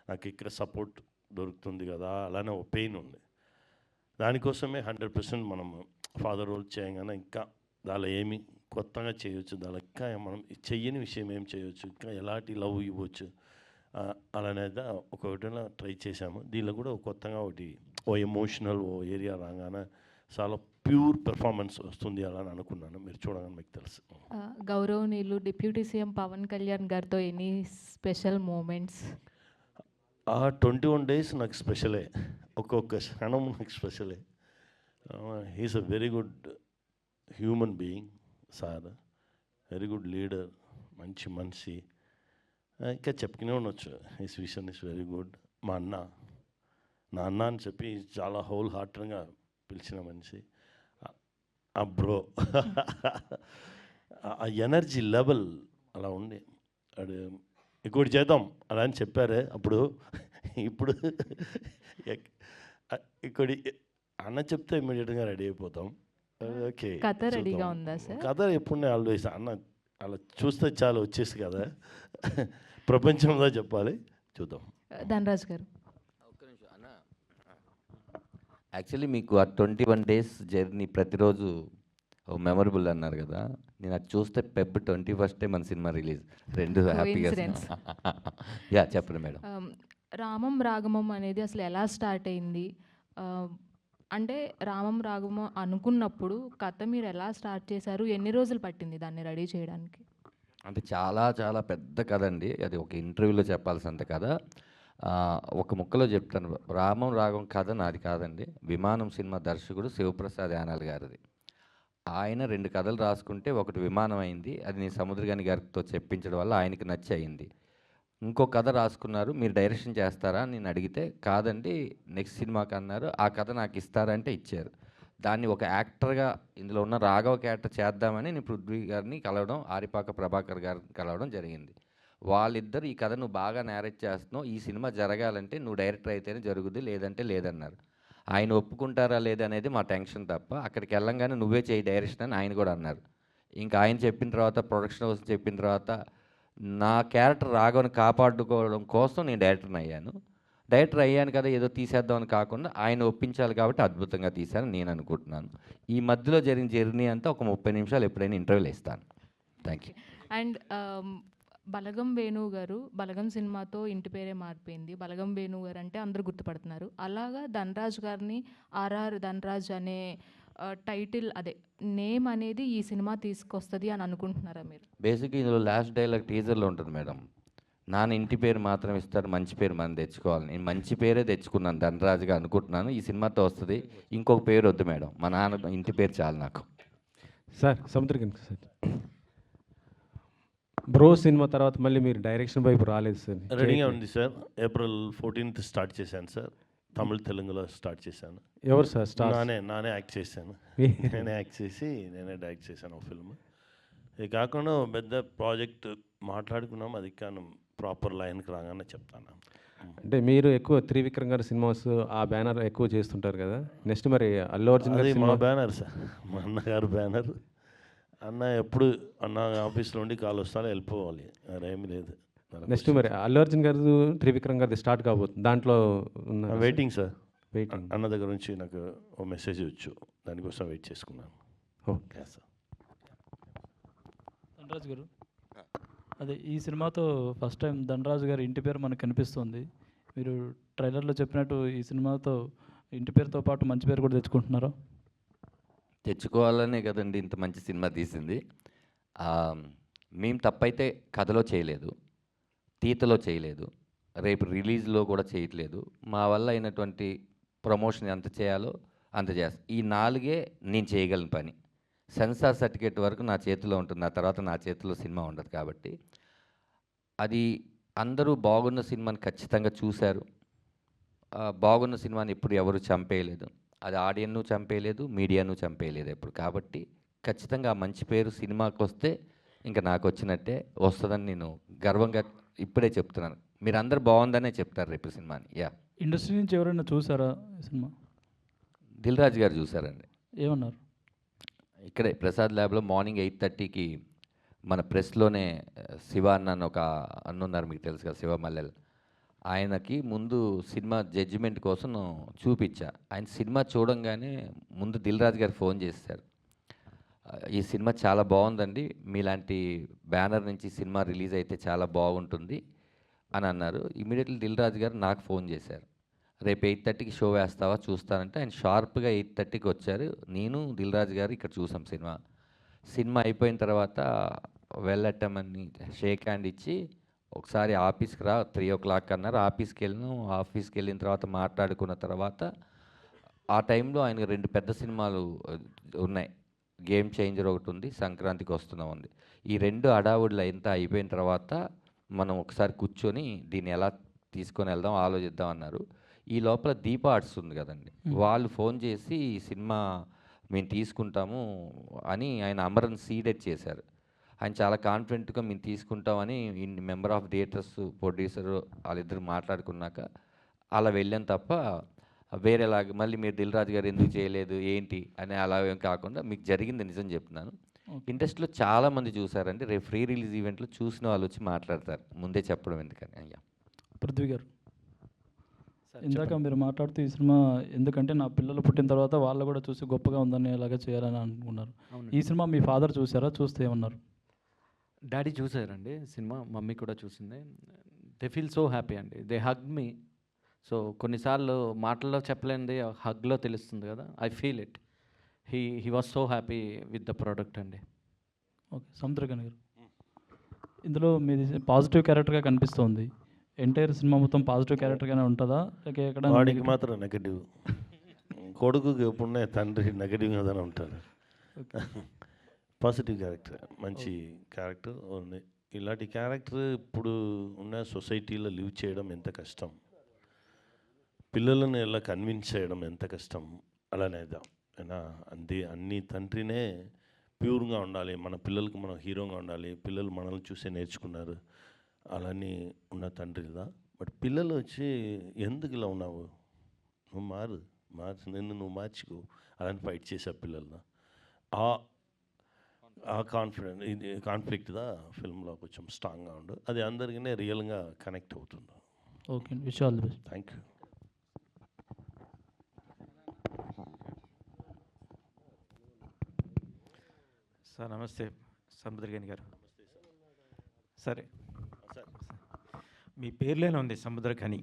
నాకు ఇక్కడ సపోర్ట్ దొరుకుతుంది కదా, అలానే ఒక పెయిన్ ఉంది. దానికోసమే 100% మనం ఫాదర్ రోల్ చేయగానే ఇంకా దానిలో ఏమి కొత్తగా చేయొచ్చు, దానిలో ఇంకా మనం చెయ్యని విషయం ఏం చేయొచ్చు, ఇంకా ఎలాంటి లవ్ ఇవ్వచ్చు అలానేది ఒకటిలో ట్రై చేశాము. దీనిలో కూడా కొత్తగా ఓ ఎమోషనల్ ఏరియా రాగానే చాలా ప్యూర్ పెర్ఫార్మెన్స్ వస్తుంది అలా అని అనుకున్నాను. మీరు చూడగానే మీకు తెలుసు. గౌరవనీయులు డిప్యూటీ సీఎం పవన్ కళ్యాణ్ గారితో ఎనీ స్పెషల్ మూమెంట్స్? 21 days నాకు స్పెషలే, ఒక్కొక్క క్షణం నాకు స్పెషలే. He's a very good human being sir, very good leader, మంచి మనిషి. ఇంకా చెప్పుకునే ఉండొచ్చు. His vision is very good. మా నా అన్న అని చెప్పి చాలా హోల్ హార్టెడ్గా పిలిచిన మనిషి. ఆ బ్రో ఆ ఎనర్జీ లెవెల్ అలా ఉండే. అది ఇంకోటి చేద్దాం అలా అని చెప్పారే అప్పుడు. ఇప్పుడు ఇంకోటి అన్న చెప్తే ఇమీడియట్గా రెడీ అయిపోతాం. ఓకే, కథ రెడీగా ఉందా సార్? కథ ఎప్పుడు ఆల్వేస్ అన్న అలా చూస్తే చాలు వచ్చేసి కదా, ప్రపంచంలో చెప్పాలి, చూద్దాం. ధనరాజ్ గారు. యాక్చువల్లీ మీకు ఆ 21 days జర్నీ ప్రతిరోజు మెమరబుల్ అన్నారు కదా, నేను అది చూస్తే Feb 21st మన సినిమా రిలీజ్. రెండు హ్యాపీగా. Coincidence. యా చెప్పండి మేడం. రామం రాగమం అనేది అసలు ఎలా స్టార్ట్ అయింది? అంటే రామం రాగమం అనుకున్నప్పుడు కథ మీరు ఎలా స్టార్ట్ చేశారు? ఎన్ని రోజులు పట్టింది దాన్ని రెడీ చేయడానికి? అంటే చాలా చాలా పెద్ద కథ అండి, అది ఒక ఇంటర్వ్యూలో చెప్పాల్సినంత కథ. ఒక ముక్కలో చెప్తాను. రామం రాగం కథ నాది కాదండి, విమానం సినిమా దర్శకుడు శివప్రసాద్ యానాల్ గారిది. ఆయన 2 కథలు రాసుకుంటే ఒకటి విమానం అయింది, అది నేను సముద్రగాని గారితో చెప్పించడం వల్ల ఆయనకి నచ్చి అయింది. ఇంకో కథ రాసుకున్నారు, మీరు డైరెక్షన్ చేస్తారా అని నేను అడిగితే కాదండి నెక్స్ట్ సినిమాకి అన్నారు. ఆ కథ నాకు ఇస్తారంటే ఇచ్చారు. దాన్ని ఒక యాక్టర్గా ఇందులో ఉన్న రాఘవ క్యారెక్టర్ చేద్దామని నేను పృథ్వీ గారిని కలవడం, ఆరిపాక ప్రభాకర్ గారిని కలవడం జరిగింది. వాళ్ళిద్దరు ఈ కథ నువ్వు బాగా నేరేట్ చేస్తున్నావు, ఈ సినిమా జరగాలంటే నువ్వు డైరెక్టర్ అయితేనే జరుగుద్ది, లేదంటే లేదన్నారు. ఆయన ఒప్పుకుంటారా లేదనేది మా టెన్షన్ తప్ప, అక్కడికి వెళ్ళంగానే నువ్వే చేయి డైరెక్షన్ అని ఆయన కూడా అన్నారు. ఇంకా ఆయన చెప్పిన తర్వాత ప్రొడక్షన్ హౌస్ చెప్పిన తర్వాత నా క్యారెక్టర్ రాఘవని కాపాడుకోవడం కోసం నేను డైరెక్టర్ని అయ్యాను. డైరెక్టర్ అయ్యాను కదా ఏదో తీసేద్దామని కాకుండా ఆయన ఒప్పించాలి కాబట్టి అద్భుతంగా తీశాను నేను అనుకుంటున్నాను. ఈ మధ్యలో జరిగిన జర్నీ అంతా ఒక 30 నిమిషాలు ఎప్పుడైనా ఇంటర్వ్యూలు ఇస్తాను. Thank you. అండ్ బలగం వేణు గారు, బలగం సినిమాతో ఇంటి పేరే మారిపోయింది. బలగం వేణు గారు అంటే అందరూ గుర్తుపడుతున్నారు. అలాగా ధనరాజ్ గారిని ఆర్ఆర్ ధనరాజ్ అనే టైటిల్, అదే నేమ్ అనేది ఈ సినిమా తీసుకొస్తుంది అని అనుకుంటున్నారా మీరు? బేసిక్గా ఇందులో లాస్ట్ డైలాగ్ టీజర్లో ఉంటుంది మేడం, నాన్న ఇంటి పేరు మాత్రం ఇస్తారు, మంచి పేరు మనం తెచ్చుకోవాలి. నేను మంచి పేరే తెచ్చుకున్నాను ధనరాజుగా అనుకుంటున్నాను. ఈ సినిమాతో వస్తుంది, ఇంకొక పేరు వద్దు మేడం, మా నాన్న ఇంటి పేరు చాలు నాకు. సార్ సముద్రగన్ సార్, బ్రో సినిమా తర్వాత మళ్ళీ మీరు డైరెక్షన్ వైపు రాలేదు సార్? రెడీగా ఉంది సార్. April 14th స్టార్ట్ చేశాను సార్, తమిళ తెలుగులో స్టార్ట్ చేశాను. ఎవరు సార్ స్టార్? నానే యాక్ట్ చేశాను. నేనే యాక్ట్ చేసి నేనే డైరెక్ట్ చేశాను ఒక ఫిల్మ్. ఇది కాకుండా పెద్ద ప్రాజెక్ట్ మాట్లాడుకున్నాం, అది కానీ ప్రాపర్ లైన్కి రాగానే చెప్తాను. అంటే మీరు ఎక్కువ త్రివిక్రమ్ గారి సినిమాస్ ఆ బ్యానర్ ఎక్కువ చేస్తుంటారు కదా, నెక్స్ట్ మరి అల్లు అర్జున్ గారి అది మా సినిమా? బ్యానర్ సార్, మా అన్నగారు బ్యానర్. అన్న ఎప్పుడు అన్న ఆఫీస్లో ఉండి కాల్ వస్తాను వెళ్ళిపోవాలి, అదేమీ లేదు. నెక్స్ట్ మరి అల్లు అర్జున్ గారు త్రివిక్రమ్ గారిది స్టార్ట్ కాబోతుంది, దాంట్లో ఉన్న వెయిటింగ్ సార్. వెయిటింగ్. అన్న దగ్గర నుంచి నాకు ఓ మెసేజ్ వచ్చు, దానికోసం వెయిట్ చేసుకున్నాను. Okay sir. ధనరాజ్ గారు, అదే ఈ సినిమాతో ఫస్ట్ టైం ధనరాజు గారి ఇంటి పేరు మనకు కనిపిస్తుంది. మీరు ట్రైలర్లో చెప్పినట్టు ఈ సినిమాతో ఇంటి పేరుతో పాటు మంచి పేరు కూడా తెచ్చుకుంటున్నారా? తెచ్చుకోవాలనే కదండి ఇంత మంచి సినిమా తీసింది. మేము తప్పైతే కథలో చేయలేదు, తీతలో చేయలేదు, రేపు రిలీజ్లో కూడా చేయట్లేదు. మా వల్ల అయినటువంటి ప్రమోషన్ ఎంత చేయాలో అంత చేస్తాను. ఈ 4 నేను చేయగలను పని. సెన్సార్ సర్టిఫికేట్ వరకు నా చేతిలో ఉంటుంది, ఆ తర్వాత నా చేతిలో సినిమా ఉండదు. కాబట్టి అది అందరూ బాగున్న సినిమాని ఖచ్చితంగా చూశారు. బాగున్న సినిమాని ఎప్పుడు ఎవరు చంపేయలేదు, అది ఆడియన్ను చంపేయలేదు, మీడియాను చంపేయలేదు ఎప్పుడు. కాబట్టి ఖచ్చితంగా ఆ మంచి పేరు సినిమాకి వస్తే ఇంకా నాకు వచ్చినట్టే వస్తుందని నేను గర్వంగా ఇప్పుడే చెప్తున్నాను. మీరు అందరు బాగుందనే చెప్తారు రేపు సినిమాని. యా, ఇండస్ట్రీ నుంచి ఎవరైనా చూసారా ఈ సినిమా? దిల్ రాజు గారు చూసారండి. ఏమన్నారు? ఇక్కడే ప్రసాద్ ల్యాబ్లో మార్నింగ్ 8:30కి మన ప్రెస్లోనే శివ అన్న ఒక అన్నున్నారు, మీకు తెలుసు కదా, శివ మల్లెల్. ఆయనకి ముందు సినిమా జడ్జిమెంట్ కోసం చూపించా. ఆయన సినిమా చూడంగానే ముందు దిల్ రాజు గారు ఫోన్ చేశారు, ఈ సినిమా చాలా బాగుందండి, మీలాంటి బ్యానర్ నుంచి సినిమా రిలీజ్ అయితే చాలా బాగుంటుంది అని అన్నారు. ఇమీడియట్లీ దిల్ రాజు గారు నాకు ఫోన్ చేశారు, రేపు 8:30కి షో వేస్తావా చూస్తానంటే. ఆయన షార్ప్గా 8:30కి వచ్చారు. నేను దిల్ రాజు గారు ఇక్కడ చూసాం సినిమా అయిపోయిన తర్వాత వెళ్ళటమని షేక్ హ్యాండ్ ఇచ్చి ఒకసారి ఆఫీస్కి రా 3 o'clock అన్నారు. ఆఫీస్కి వెళ్ళినాం. ఆఫీస్కి వెళ్ళిన తర్వాత మాట్లాడుకున్న తర్వాత ఆ టైంలో ఆయన 2 పెద్ద సినిమాలు ఉన్నాయి, గేమ్ చేంజర్ ఒకటి ఉంది, సంక్రాంతికి వస్తున్నాం ఉంది. ఈ 2 హడావుడిలో ఎంత అయిపోయిన తర్వాత మనం ఒకసారి కూర్చొని దీన్ని ఎలా తీసుకొని వెళ్దాం ఆలోచిద్దాం అన్నారు. ఈ లోపల దీప ఆర్ట్స్ ఉంది కదండి, వాళ్ళు ఫోన్ చేసి ఈ సినిమా మేము తీసుకుంటాము అని ఆయన అమరన్ సీడెడ్ చేశారు. ఆయన చాలా కాన్ఫిడెంట్గా మేము తీసుకుంటామని ఇన్ని మెంబర్ ఆఫ్ థియేటర్స్ ప్రొడ్యూసర్ వాళ్ళిద్దరు మాట్లాడుకున్నాక అలా వెళ్ళాను తప్ప వేరేలాగా మళ్ళీ మీరు దిల్ రాజు గారు ఎందుకు చేయలేదు ఏంటి అని అలా ఏం కాకుండా మీకు జరిగింది నిజం చెప్తున్నాను. ఇండస్ట్రీలో చాలామంది చూసారండి, రేపు ఫ్రీ రిలీజ్ ఈవెంట్లో చూసిన వాళ్ళు వచ్చి మాట్లాడతారు, ముందే చెప్పడం ఎందుకని. అయ్యా పృథ్వీ గారు, ఇందాక మీరు మాట్లాడుతూ ఈ సినిమా ఎందుకంటే నా పిల్లలు పుట్టిన తర్వాత వాళ్ళు కూడా చూసి గొప్పగా ఉందని అలాగే చేయాలని అనుకున్నారు. ఈ సినిమా మీ ఫాదర్ చూసారా? చూస్తే ఏమన్నారు? డాడీ చూసారండి సినిమా, మమ్మీ కూడా చూసింది. దే ఫీల్ సో హ్యాపీ అండి, దే హగ్ మీ. సో కొన్నిసార్లు మాటల్లో చెప్పలేనిది హగ్లో తెలుస్తుంది కదా, I feel it. He was so happy with the product అండి. ఓకే, సముద్రకని గారు, ఇందులో మీది పాజిటివ్ క్యారెక్టర్గా కనిపిస్తుంది. ఎంటైర్ సినిమా మొత్తం పాజిటివ్ క్యారెక్టర్గానే ఉంటుందా లేక ఎక్కడ? వాడికి మాత్రం నెగటివ్, కొడుకుకి ఎప్పుడున్నా తండ్రి నెగటివ్గానే ఉంటాడు. పాజిటివ్ క్యారెక్టర్, మంచి క్యారెక్టర్ ఉంది. ఇలాంటి క్యారెక్టర్ ఇప్పుడు ఉన్న సొసైటీలో లివ్ చేయడం ఎంత కష్టం, పిల్లలను ఎలా కన్విన్స్ చేయడం ఎంత కష్టం. అలానేదా అయినా అన్ని తండ్రినే ప్యూర్గా ఉండాలి, మన పిల్లలకి మనం హీరోగా ఉండాలి, పిల్లలు మనల్ని చూసే నేర్చుకున్నారు అలాని ఉన్న తండ్రిదా. బట్ పిల్లలు వచ్చి ఎందుకు ఇలా ఉన్నావు, నువ్వు మార్చు నిన్ను నువ్వు మార్చుకో అలాని ఫైట్ చేసే పిల్లలదా. ఆ కాన్ఫ్లిక్ట్దా ఫిల్మ్లో కొంచెం స్ట్రాంగ్గా ఉండు, అది అందరికీ రియల్గా కనెక్ట్ అవుతుంది. Okay, wish all the best. Thank you. Sir నమస్తే, సముద్రగని గారు. సరే, మీ పేర్లోనే ఉంది సముద్రఖని.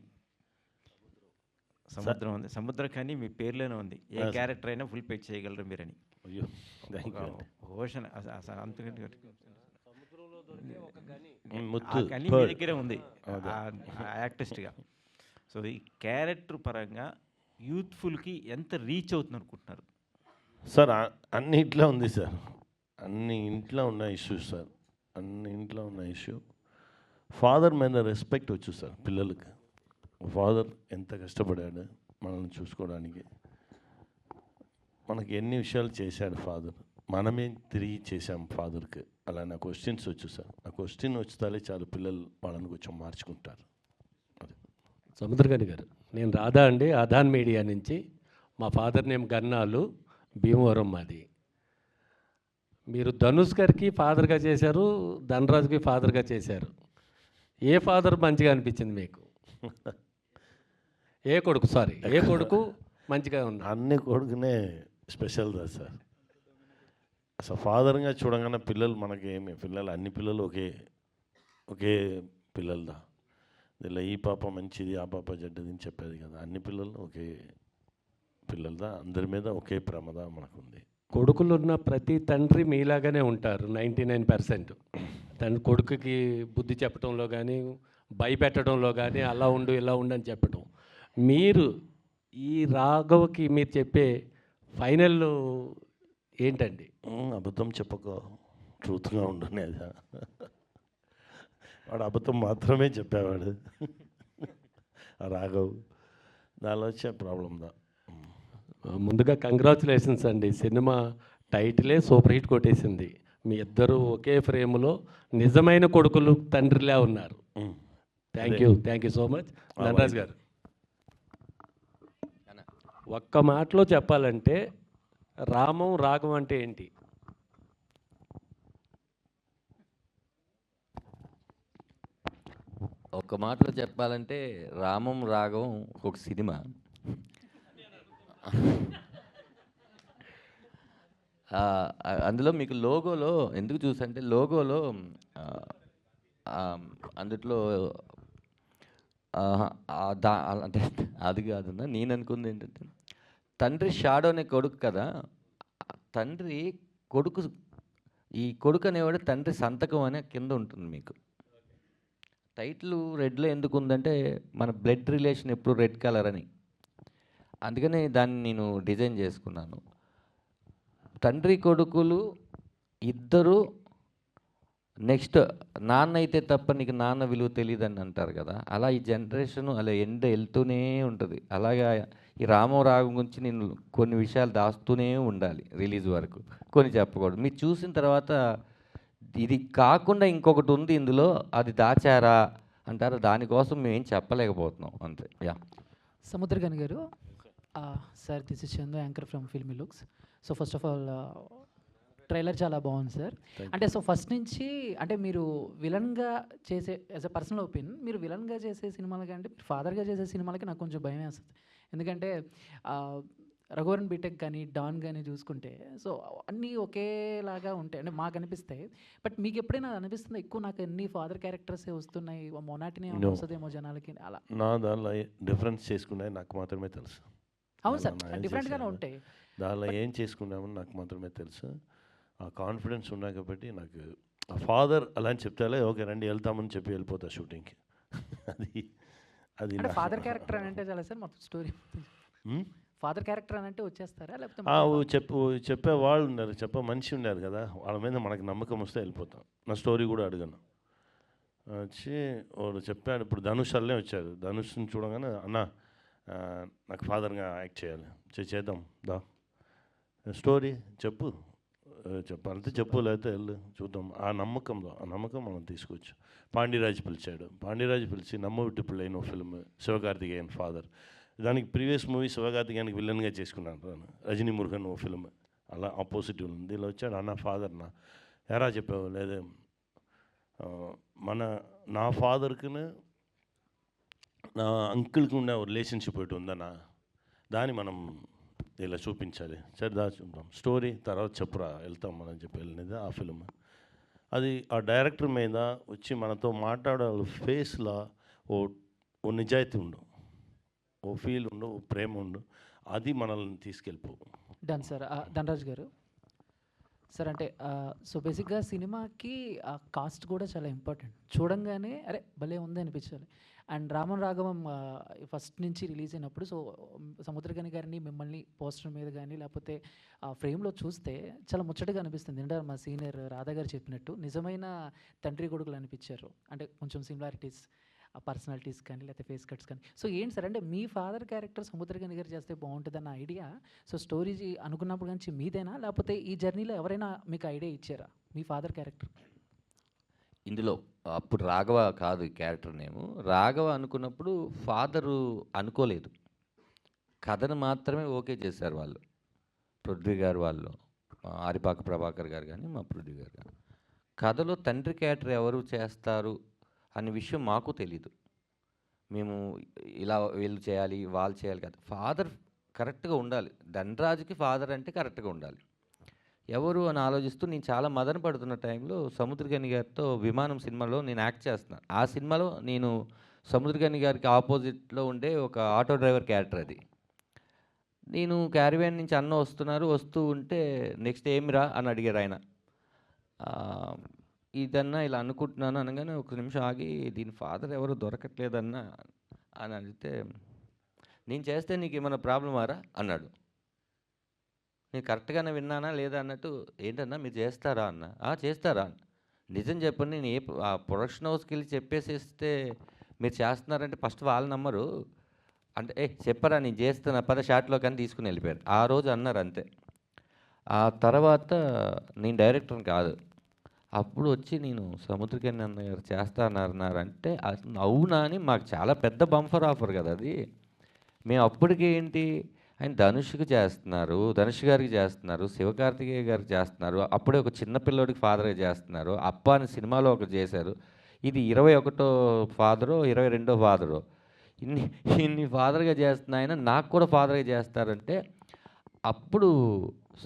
సముద్రం ఉంది, సముద్రఖని మీ పేర్లోనే ఉంది. ఏ క్యారెక్టర్ అయినా ఫుల్ పేజ్ చేయగలరు మీరని. అయ్యో, ఓషన్ అంతకంటే ముత్తు కని మీ దగ్గరే ఉంది యాక్టిస్ట్గా. సో ఈ క్యారెక్టర్ పరంగా యూత్ఫుల్కి ఎంత రీచ్ అవుతుంది అనుకుంటున్నారు? సార్ అన్నింట్లో ఉంది సార్, అన్ని ఇంట్లో ఉన్న ఇష్యూ సార్, అన్ని ఇంట్లో ఉన్న ఇష్యూ. ఫాదర్ మీద రెస్పెక్ట్ వచ్చు సార్ పిల్లలకి. ఫాదర్ ఎంత కష్టపడాడు మనల్ని చూసుకోవడానికి, మనకి ఎన్ని విషయాలు చేశాడు ఫాదర్, మనమే తిరిగి చేసాం ఫాదర్కి. అలా నా క్వశ్చన్స్ వచ్చు సార్, ఆ క్వశ్చన్ వచ్చితే చాలు పిల్లలు వాళ్ళని కొంచెం మార్చుకుంటారు. సముద్రగని గారు, నేను రాధా అండి, ఆధాన్ మీడియా నుంచి. మా ఫాదర్ నేమ్ గన్నాలు, భీమవరం మాది. మీరు ధనుష్ గారికి ఫాదర్గా చేశారు, ధనరాజుకి ఫాదర్గా చేశారు. ఏ ఫాదర్ మంచిగా అనిపించింది మీకు? ఏ కొడుకు మంచిగా ఉంది? అన్ని కొడుకునే స్పెషల్ రా సార్. అసలు ఫాదర్గా చూడగానే పిల్లలు మనకి పిల్లలు అన్ని పిల్లలు ఒకే పిల్లలదా. ఇలా ఈ పాప మంచిది ఆ పాప చెడ్డది అని చెప్పేది కదా, అన్ని పిల్లలు ఒకే పిల్లలదా, అందరి మీద ఒకే ప్రమద మనకుంది. కొడుకులు ఉన్న ప్రతి తండ్రి మీలాగానే ఉంటారు 99%. తన కొడుకుకి బుద్ధి చెప్పడంలో కానీ, భయపెట్టడంలో కానీ, అలా ఉండు ఇలా ఉండు అని చెప్పడం. మీరు ఈ రాఘవకి మీరు చెప్పే ఫైనల్ ఏంటండి? అబద్ధం చెప్పక ట్రూత్గా ఉండనేది. వాడు అబద్ధం మాత్రమే చెప్పేవాడు రాఘవ్, దానిలో వచ్చే ప్రాబ్లందా. ముందుగా కంగ్రాచులేషన్స్ అండి, సినిమా టైటిలే సూపర్ హిట్ కొట్టేసింది. మీ ఇద్దరు ఒకే ఫ్రేమ్లో నిజమైన కొడుకులు తండ్రిలా ఉన్నారు. Thank you so much. Dhanraj గారు, ఒక్క మాటలో చెప్పాలంటే రామం రాగం అంటే ఏంటి? ఒక మాటలో చెప్పాలంటే రామం రాఘవం ఒక సినిమా. అందులో మీకు లోగోలో ఎందుకు చూసంటే లోగోలో అందుట్లో అంటే అది కాదన్నా, నేను అనుకుంది ఏంటంటే తండ్రి షాడో అనే కొడుకు కదా, తండ్రి కొడుకు, ఈ కొడుకు అనేవాడు తండ్రి సంతకం అనే కింద ఉంటుంది. మీకు టైటిల్ రెడ్లో ఎందుకు ఉందంటే మన బ్లడ్ రిలేషన్ ఎప్పుడు రెడ్ కలర్ అని, అందుకని దాన్ని నేను డిజైన్ చేసుకున్నాను. తండ్రి కొడుకులు ఇద్దరు నెక్స్ట్ నాన్న అయితే తప్ప నీకు నాన్న విలువ తెలియదని అంటారు కదా, అలా ఈ జనరేషన్ అలా వెళ్తూనే ఉంటుంది. అలాగా ఈ రామరాగం గురించి నేను కొన్ని విషయాలు దాస్తూనే ఉండాలి రిలీజ్ వరకు, కొన్ని చెప్పకూడదు. మీరు చూసిన తర్వాత ఇది కాకుండా ఇంకొకటి ఉంది ఇందులో, అది దాచారా అంటారా? దానికోసం మేము ఏం చెప్పలేకపోతున్నాం అంతే. యా. సముద్రగని గారు, sir this is Chandu, anchor from filmy looks. So first of all trailer చాలా బాగుంది సార్. అంటే సో ఫస్ట్ నుంచి అంటే మీరు విలన్గా చేసే యాజ్ అ పర్సనల్ ఒపీనియన్, మీరు విలన్గా చేసే సినిమాలకి అంటే మీరు ఫాదర్గా చేసే సినిమాలకి నాకు కొంచెం భయం వేస్తుంది. ఎందుకంటే రఘువరన్ బీటెక్ కానీ డాన్ కానీ చూసుకుంటే సో అన్నీ ఒకేలాగా ఉంటాయి అంటే మాకు అనిపిస్తాయి. బట్ మీకు ఎప్పుడైనా అనిపిస్తుంది ఎక్కువ నాకు అన్ని ఫాదర్ క్యారెక్టర్సే వస్తున్నాయి, మొనాటిని వస్తుందేమో జనాలకి అలా? నా దానిలో డిఫరెన్స్ చేసుకున్నాయి నాకు మాత్రమే తెలుసు. అవును సార్, డిఫరెంట్గానే ఉంటాయి. దానిలో ఏం చేసుకున్నామని నాకు మాత్రమే తెలుసు. ఆ కాన్ఫిడెన్స్ ఉన్నాయి కాబట్టి నాకు ఆ ఫాదర్ అలా అని చెప్తే ఓకే రండి వెళ్తామని చెప్పి వెళ్ళిపోతా షూటింగ్కి. అది అది ఫాదర్ క్యారెక్టర్ అని అంటే చాలా సార్ మొత్తం స్టోరీ. ఫాదర్ క్యారెక్టర్ అని అంటే వచ్చేస్తారా లేకపోతే? చెప్పే వాళ్ళు ఉన్నారు, చెప్పే మనిషి ఉన్నారు కదా, వాళ్ళ మీద మనకు నమ్మకం వస్తే వెళ్ళిపోతాం. నా స్టోరీ కూడా అడిగాను. వచ్చి వాడు చెప్పాడు, ఇప్పుడు ధనుష్ అల్లే వచ్చారు. ధనుష్ని చూడగానే అన్న నాకు ఫాదర్గా యాక్ట్ చేయాలి, చేద్దాం దా స్టోరీ చెప్పు చెప్పాలంటే చెప్పు, లేకపోతే వెళ్ళు చూద్దాం. ఆ నమ్మకం మనం తీసుకోవచ్చు. పాండిరాజ్ పిలిచాడు. పాండిరాజ్ పిలిచి నమ్మవిట్టు పిల్లైన ఫిల్మ్, శివకార్తికేయన్ ఫాదర్. దానికి ప్రీవియస్ మూవీ శివకార్తికేయన్కి విలన్గా చేసుకున్నాను నేను, రజనీ మురుగన్ ఓ ఫిల్మ్. అలా ఆపోజిట్ ఉంది. దీనిలో వచ్చాడు అన్న ఫాదర్నా ఎరా చెప్పావు, లేదే నా ఫాదర్కి నా అంకుల్కి ఉండే రిలేషన్షిప్ ఒకటి ఉందన్నా, దాన్ని మనం ఇలా చూపించాలి. సరే దా చూద్దాం స్టోరీ తర్వాత చెప్పురా వెళ్తాం మనం చెప్పి వెళ్ళినది ఆ ఫిల్మ్. అది ఆ డైరెక్టర్ మీద వచ్చి మనతో మాట్లాడే ఫేస్లో ఓ నిజాయితీ ఉండు, ఓ ఫీల్ ఉండు, ఓ ప్రేమ ఉండు, అది మనల్ని తీసుకెళ్ళిపో. Done sir. ధనరాజ్ గారు సార్, అంటే సో బేసిక్గా సినిమాకి కాస్ట్ కూడా చాలా ఇంపార్టెంట్. చూడంగానే అరే భలే ఉంది అనిపించాలి. అండ్ రామన్ రాఘవం ఫస్ట్ నుంచి రిలీజ్ అయినప్పుడు సో సముద్రగని గారిని మిమ్మల్ని పోస్టర్ మీద కానీ లేకపోతే ఫ్రేమ్లో చూస్తే చాలా ముచ్చటగా అనిపిస్తుంది. అంటే మా సీనియర్ రాధా గారు చెప్పినట్టు నిజమైన తండ్రి కొడుకులు అనిపించారు. అంటే కొంచెం సిమిలారిటీస్ పర్సనాలిటీస్ కానీ లేకపోతే ఫేస్ కట్స్ కానీ. సో ఏంటి సార్ అంటే మీ ఫాదర్ క్యారెక్టర్ సముద్రగని గారు చేస్తే బాగుంటుందన్న ఐడియా సో స్టోరీ అనుకున్నప్పుడు నుంచి మీదేనా లేకపోతే ఈ జర్నీలో ఎవరైనా మీకు ఐడియా ఇచ్చారా మీ ఫాదర్ క్యారెక్టర్? ఇందులో అప్పుడు రాఘవ కాదు ఈ క్యారెక్టర్ నేము. రాఘవ అనుకున్నప్పుడు ఫాదరు అనుకోలేదు, కథను మాత్రమే ఓకే చేశారు వాళ్ళు, పృథ్వీ గారు వాళ్ళు, ఆరిపాక ప్రభాకర్ గారు కానీ మా పృథ్వీ గారు కానీ. కథలో తండ్రి క్యారెక్టర్ ఎవరు చేస్తారు అనే విషయం మాకు తెలీదు. మేము ఇలా వీళ్ళు చేయాలి వాళ్ళు చేయాలి కదా, ఫాదర్ కరెక్ట్గా ఉండాలి. ధనరాజుకి ఫాదర్ అంటే కరెక్ట్గా ఉండాలి. ఎవరు అని ఆలోచిస్తూ నేను చాలా మదన పడుతున్న టైంలో సముద్రగని గారితో విమానం సినిమాలో నేను యాక్ట్ చేస్తున్నాను. ఆ సినిమాలో నేను సముద్రగని గారికి ఆపోజిట్లో ఉండే ఒక ఆటో డ్రైవర్ క్యారెక్టర్ అది. నేను క్యారివ్యాన్ నుంచి అన్న వస్తూ ఉంటే నెక్స్ట్ ఏమిరా అని అడిగారు ఆయన. ఇదన్నా ఇలా అనుకుంటున్నాను అనగానే ఒక నిమిషం ఆగి దీని ఫాదర్ ఎవరు దొరకట్లేదన్నా అని అడిగితే నేను చేస్తే నీకు ఏమైనా ప్రాబ్లమారా అన్నాడు. నేను కరెక్ట్గానే విన్నానా లేదా అన్నట్టు, ఏంటన్నా మీరు చేస్తారా అన్న. చేస్తారా అన్న. నిజం చెప్పండి, నేను ఆ ప్రొడక్షన్ హౌస్కి వెళ్ళి చెప్పేసేస్తే మీరు చేస్తున్నారంటే ఫస్ట్ వాళ్ళు నమ్మరు అంటే చెప్పరా నేను చేస్తున్నా 10 షాట్లో కానీ తీసుకుని వెళ్ళిపోయారు. ఆ రోజు అన్నారు అంతే. ఆ తర్వాత నేను డైరెక్టర్ని కాదు, అప్పుడు వచ్చి నేను సముద్రకని అన్నారు చేస్తా అన్నారంటే అవునా అని మాకు చాలా పెద్ద బంఫర్ ఆఫర్ కదా అది. మేము అప్పటికి ఏంటి ఆయన ధనుష్కి చేస్తున్నారు, ధనుష్ గారికి చేస్తున్నారు, శివకార్తికేయ గారికి చేస్తున్నారు, అప్పుడే ఒక చిన్న పిల్లోడికి ఫాదర్గా చేస్తున్నారు, అప్ప అని సినిమాలో ఒకటి చేశారు. ఇది 21వ ఫాదరో 22వ ఫాదరో, ఇన్ని ఫాదర్గా చేస్తున్న ఆయన నాకు కూడా ఫాదర్గా చేస్తారంటే అప్పుడు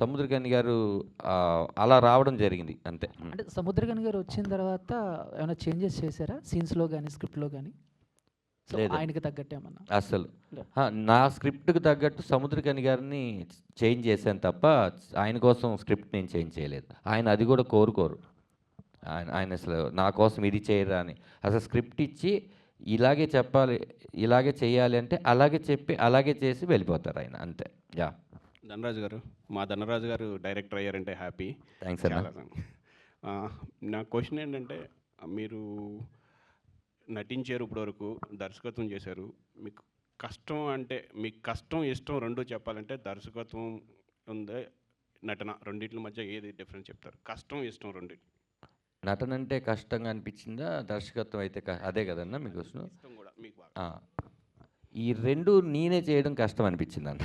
సముద్రగని గారు అలా రావడం జరిగింది అంతే. అంటే సముద్రగని గారు వచ్చిన తర్వాత ఏమైనా చేంజెస్ చేశారా సీన్స్లో కానీ స్క్రిప్ట్లో కానీ? ఆయనకి తగ్గట్టు ఏమన్నా? అసలు నా స్క్రిప్ట్కి తగ్గట్టు సముద్రగని గారిని చేంజ్ చేశాను తప్ప ఆయన కోసం స్క్రిప్ట్ నేను చేంజ్ చేయలేదు. ఆయన అది కూడా కోరుకోరు. ఆయన అసలు నా కోసం ఇది చేయరా అని అసలు స్క్రిప్ట్ ఇచ్చి ఇలాగే చెప్పాలి ఇలాగే చేయాలి అంటే అలాగే చెప్పి అలాగే చేసి వెళ్ళిపోతారు ఆయన అంతే. యా. ధనరాజు గారు, మా ధనరాజు గారు డైరెక్టర్ అయ్యారంటే హ్యాపీ. థ్యాంక్స్ అన్న. నా క్వశ్చన్ ఏంటంటే మీరు నటించారు ఇప్పటివరకు, దర్శకత్వం చేశారు, మీకు కష్టం అంటే మీకు కష్టం ఇష్టం రెండు చెప్పాలంటే దర్శకత్వం ఉందే నటన రెండింటి మధ్య ఏది డిఫరెన్స్ చెప్తారు? కష్టం ఇష్టం రెండింటి. నటన అంటే కష్టంగా అనిపించిందా, దర్శకత్వం అయితే అదే కదన్నా మీకు క్వశ్చన్? ఇష్టం కూడా మీకు బాగా. ఈ రెండు నేనే చేయడం కష్టం అనిపించింది అన్న.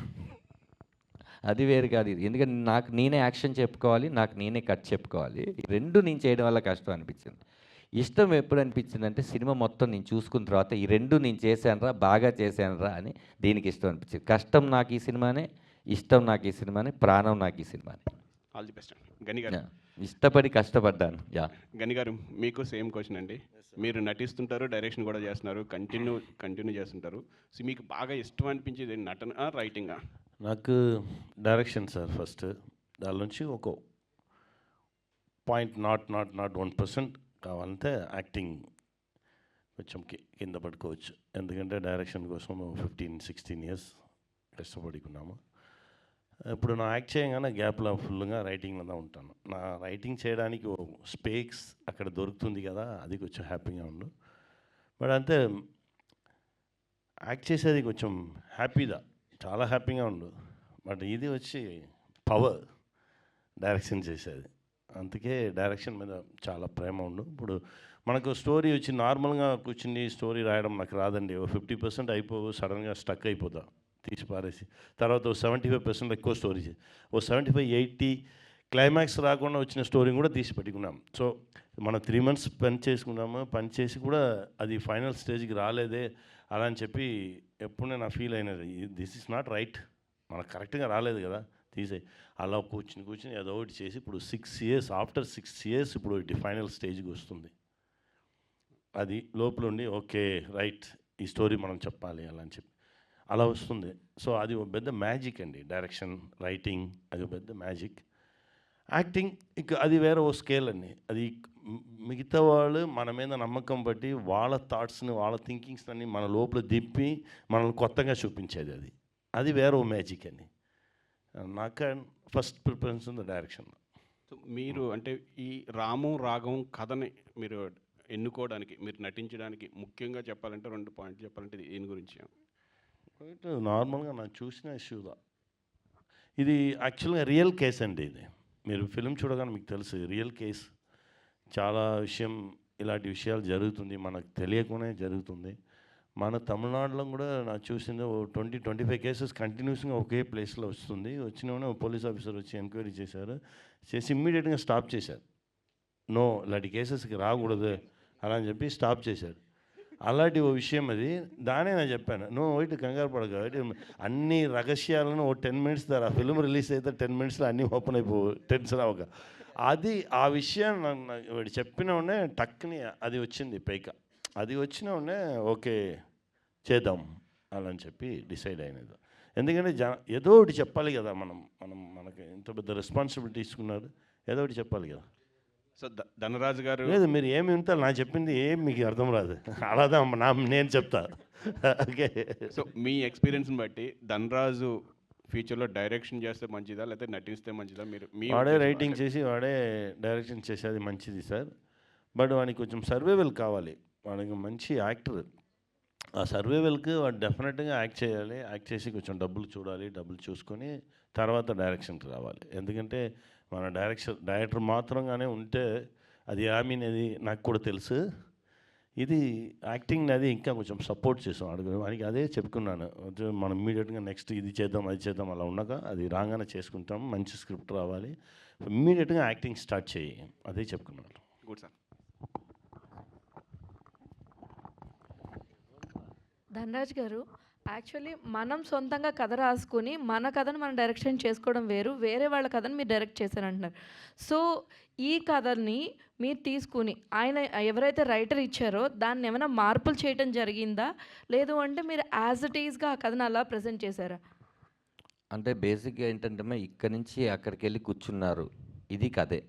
అది వేరు కాదు ఇది. ఎందుకంటే నాకు నేనే యాక్షన్ చెప్పుకోవాలి, నాకు నేనే కట్ చెప్పుకోవాలి. ఈ రెండు నేను చేయడం వల్ల కష్టం అనిపించింది. ఇష్టం ఎప్పుడు అనిపించింది అంటే సినిమా మొత్తం నేను చూసుకున్న తర్వాత ఈ రెండు నేను చేశానురా, బాగా చేశానురా అని దీనికి ఇష్టం అనిపించింది. కష్టం నాకు ఈ సినిమానే, ఇష్టం నాకు ఈ సినిమానే, ప్రాణం నాకు ఈ సినిమానే. ఆల్ ది బెస్ట్ అండి. గని గారు, ఇష్టపడి కష్టపడ్డాను. గని గారు మీకు సేమ్ క్వశ్చన్ అండి. మీరు నటిస్తుంటారు, డైరెక్షన్ కూడా చేస్తున్నారు, కంటిన్యూ చేస్తుంటారు. సో మీకు బాగా ఇష్టం అనిపించేది నటన రైటింగా? నాకు డైరెక్షన్ సార్ ఫస్ట్. దాని నుంచి ఒక పాయింట్ నాట్ 1% కావాలంటే యాక్టింగ్ కొంచెం కింద పడుకోవచ్చు. ఎందుకంటే డైరెక్షన్ కోసం 15-16 ఇయర్స్ కష్టపడుకున్నాము. ఇప్పుడు నా యాక్ట్ చేయగానే గ్యాప్లో ఫుల్గా రైటింగ్లో ఉంటాను. నా రైటింగ్ చేయడానికి స్పేస్ అక్కడ దొరుకుతుంది కదా, అది కొంచెం హ్యాపీగా ఉండు. బట్ అంతే యాక్ట్ చేసేది కొంచెం హ్యాపీగా, చాలా హ్యాపీగా ఉండు. బట్ ఇది వచ్చి పవర్ డైరెక్షన్ చేసేది. అందుకే డైరెక్షన్ మీద చాలా ప్రేమ ఉండు. ఇప్పుడు మనకు స్టోరీ వచ్చి నార్మల్గా కూర్చుని స్టోరీ రాయడం నాకు రాదండి. 50% అయిపోవు, సడన్గా స్టక్ అయిపోతా, తీసి పారేసి. తర్వాత 75% ఎక్కువ స్టోరీ, 75-80 క్లైమాక్స్ రాకుండా వచ్చిన స్టోరీ కూడా తీసి పెట్టుకున్నాం. సో మనం 3 months పని చేసుకున్నాము, పని చేసి కూడా అది ఫైనల్ స్టేజ్కి రాలేదే అలా అని చెప్పి ఎప్పుడూ నా ఫీల్ అయినది, దిస్ ఇస్ నాట్ రైట్, మనకు కరెక్ట్గా రాలేదు కదా, తీసే. అలా కూర్చుని ఏదో ఒకటి చేసి ఇప్పుడు 6 years, ఆఫ్టర్ 6 years ఇప్పుడు ఇటు ఫైనల్ స్టేజ్కి వస్తుంది. అది లోపల ఉండి ఓకే రైట్, ఈ స్టోరీ మనం చెప్పాలి అలా అని చెప్పి అలా వస్తుంది. సో అది ఒక పెద్ద మ్యాజిక్ అండి. డైరెక్షన్, రైటింగ్ అది ఒక పెద్ద మ్యాజిక్. యాక్టింగ్ ఇక అది వేరే ఓ స్కేల్ అండి. అది మిగతా వాళ్ళు మన మీద నమ్మకం బట్టి వాళ్ళ థాట్స్ని, వాళ్ళ థింకింగ్స్ అన్ని మన లోపల దింపి మనల్ని కొత్తగా చూపించేది. అది వేరే ఓ మ్యాజిక్ అండి. నాకు ఫస్ట్ ప్రిఫరెన్స్ ఉంది డైరెక్షన్. సో మీరు అంటే ఈ రాము రాఘవం కథని మీరు ఎన్నుకోవడానికి, మీరు నటించడానికి ముఖ్యంగా చెప్పాలంటే 2 పాయింట్లు చెప్పాలంటే దీని గురించి? నార్మల్గా నాకు చూసిన ఇష్యూదా, ఇది యాక్చువల్గా రియల్ కేస్ అండి. ఇది మీరు ఫిలిం చూడగానే మీకు తెలుసు, రియల్ కేస్. చాలా ఇలాంటి విషయాలు జరుగుతుంది, మనకు తెలియకుండానే జరుగుతుంది. మన తమిళనాడులో కూడా నాకు చూసింది 20-25 కేసెస్ కంటిన్యూస్గా ఒకే ప్లేస్లో వస్తుంది. వచ్చిన పోలీస్ ఆఫీసర్ వచ్చి ఎంక్వైరీ చేశారు, చేసి ఇమ్మీడియట్గా స్టాప్ చేశారు. నో, ఇలాంటి కేసెస్కి రాకూడదు అలా అని చెప్పి స్టాప్ చేశారు. అలాంటి ఓ విషయం అది. దానే నేను చెప్పాను, నువ్వు ఒకటి కంగారు పడక, అన్ని రహస్యాలను 10 minutes ద్వారా ఫిల్మ్ రిలీజ్ అయితే 10 minutesలో అన్నీ ఓపెన్ అయిపోవు, టెన్షన్ అవ్వక. అది ఆ విషయం వాడు చెప్పిన ఉడే టక్ని అది వచ్చింది పైక. అది వచ్చిన ఉడే ఓకే చేద్దాం అలా అని చెప్పి డిసైడ్ అయినది. ఎందుకంటే ఏదో ఒకటి చెప్పాలి కదా, మనకి ఇంత పెద్ద రెస్పాన్సిబిలిటీ తీసుకున్నారు, ఏదో ఒకటి చెప్పాలి కదా. సో ధనరాజు గారు, లేదు మీరు ఏమి వింటారు, నాకు చెప్పింది ఏం మీకు అర్థం రాదు, అలాదా నేను చెప్తా. ఓకే. సో మీ ఎక్స్పీరియన్స్ని బట్టి ధనరాజు ఫ్యూచర్లో డైరెక్షన్ చేస్తే మంచిదా లేకపోతే నటిస్తే మంచిదా? మీరు వాడే రైటింగ్ చేసి వాడే డైరెక్షన్ చేసేది మంచిది సార్. బట్ వానికి కొంచెం సర్వైవల్ కావాలి, వాడికి మంచి యాక్టర్. ఆ సర్వైవల్కి వాడు డెఫినెట్గా యాక్ట్ చేయాలి, యాక్ట్ చేసి కొంచెం డబ్బులు చూడాలి, డబ్బులు చూసుకొని తర్వాత డైరెక్షన్కి రావాలి. ఎందుకంటే మన డైరెక్టర్ మాత్రంగానే ఉంటే అది అది నాకు కూడా తెలుసు. ఇది యాక్టింగ్ అది ఇంకా కొంచెం సపోర్ట్ చేసాం అడుగు వానికి. అదే చెప్పుకున్నాను, మనం ఇమ్మీడియట్గా నెక్స్ట్ ఇది చేద్దాం అది చేద్దాం అలా ఉండక అది రాగానే చేసుకుంటాం, మంచి స్క్రిప్ట్ రావాలి, ఇమ్మీడియట్గా యాక్టింగ్ స్టార్ట్ చేయి, అదే చెప్పుకున్నాను. Good sir. ధనరాజ్ గారు, యాక్చువల్లీ మనం సొంతంగా కథ రాసుకుని మన కథను మనం డైరెక్షన్ చేసుకోవడం వేరు, వేరే వాళ్ళ కథను మీరు డైరెక్ట్ చేశారంటున్నారు. సో ఈ కథని మీరు తీసుకుని ఆయన ఎవరైతే రైటర్ ఇచ్చారో దాన్ని ఏమైనా మార్పులు చేయడం జరిగిందా, లేదు అంటే మీరు యాజ్ ఇట్ ఈస్గా ఆ కథను అలా ప్రజెంట్ చేశారా? అంటే బేసిక్గా ఏంటంటే ఇక్కడి నుంచి అక్కడికి వెళ్ళి కూర్చున్నారు, ఇది కథే.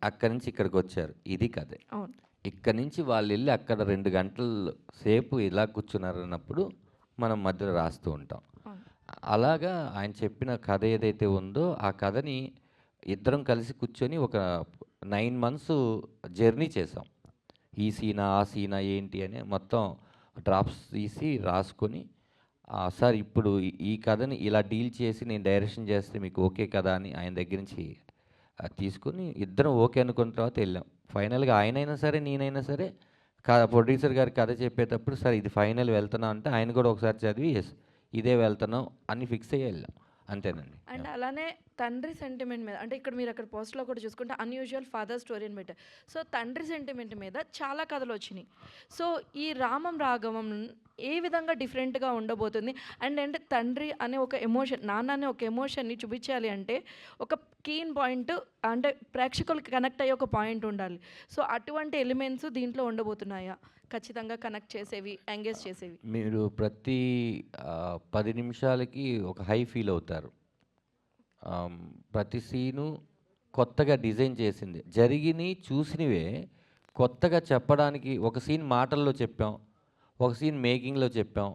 అక్కడి నుంచి ఇక్కడికి వచ్చారు, ఇది కథే. అవును. ఇక్కడి నుంచి వాళ్ళు వెళ్ళి అక్కడ 2 గంటల సేపు ఇలా కూర్చున్నారు అన్నప్పుడు మనం మధ్యలో రాస్తూ ఉంటాం. అలాగా ఆయన చెప్పిన కథ ఏదైతే ఉందో ఆ కథని ఇద్దరం కలిసి కూర్చొని ఒక 9 months జర్నీ చేసాం. ఈ సీనా ఆ సీనా ఏంటి అని మొత్తం డ్రాప్స్ తీసి రాసుకొని, సార్ ఇప్పుడు ఈ కథని ఇలా డీల్ చేసి నేను డైరెక్షన్ చేస్తే మీకు ఓకే కదా అని ఆయన దగ్గర నుంచి తీసుకొని ఇద్దరం ఓకే అనుకున్న తర్వాత వెళ్ళాం. ఫైనల్గా ఆయనైనా సరే నేనైనా సరే ప్రొడ్యూసర్ గారికి కథ చెప్పేటప్పుడు సార్ ఇది ఫైనల్ వెళ్తున్నాం అంటే ఆయన కూడా ఒకసారి చదివి ఎస్ ఇదే వెళ్తున్నాం అని ఫిక్స్ అయ్యి వెళ్ళాం అంతేనండి. అండ్ అలానే తండ్రి సెంటిమెంట్ మీద అంటే ఇక్కడ మీరు అక్కడ పోస్ట్లో కూడా చూసుకుంటే అన్యూజువల్ ఫాదర్ స్టోరీ అని పెట్టారు. సో తండ్రి సెంటిమెంట్ మీద చాలా కథలు వచ్చినాయి. సో ఈ రామం రాఘవం ఏ విధంగా డిఫరెంట్గా ఉండబోతుంది? అండ్ అంటే తండ్రి అనే ఒక ఎమోషన్, నాన్న అనే ఒక ఎమోషన్ని చూపించాలి అంటే ఒక కీన్ పాయింట్ అంటే ప్రేక్షకులకి కనెక్ట్ అయ్యే ఒక పాయింట్ ఉండాలి. సో అటువంటి ఎలిమెంట్స్ దీంట్లో ఉండబోతున్నాయా? ఖచ్చితంగా కనెక్ట్ చేసేవి, ఎంగేజ్ చేసేవి. మీరు ప్రతి 10 నిమిషాలకి ఒక హై ఫీల్ అవుతారు. ప్రతి సీను కొత్తగా డిజైన్ చేసింది, జరిగినవి చూసినవే కొత్తగా చెప్పడానికి. ఒక సీన్ మాటల్లో చెప్పాం, ఒక సీన్ మేకింగ్లో చెప్పాం,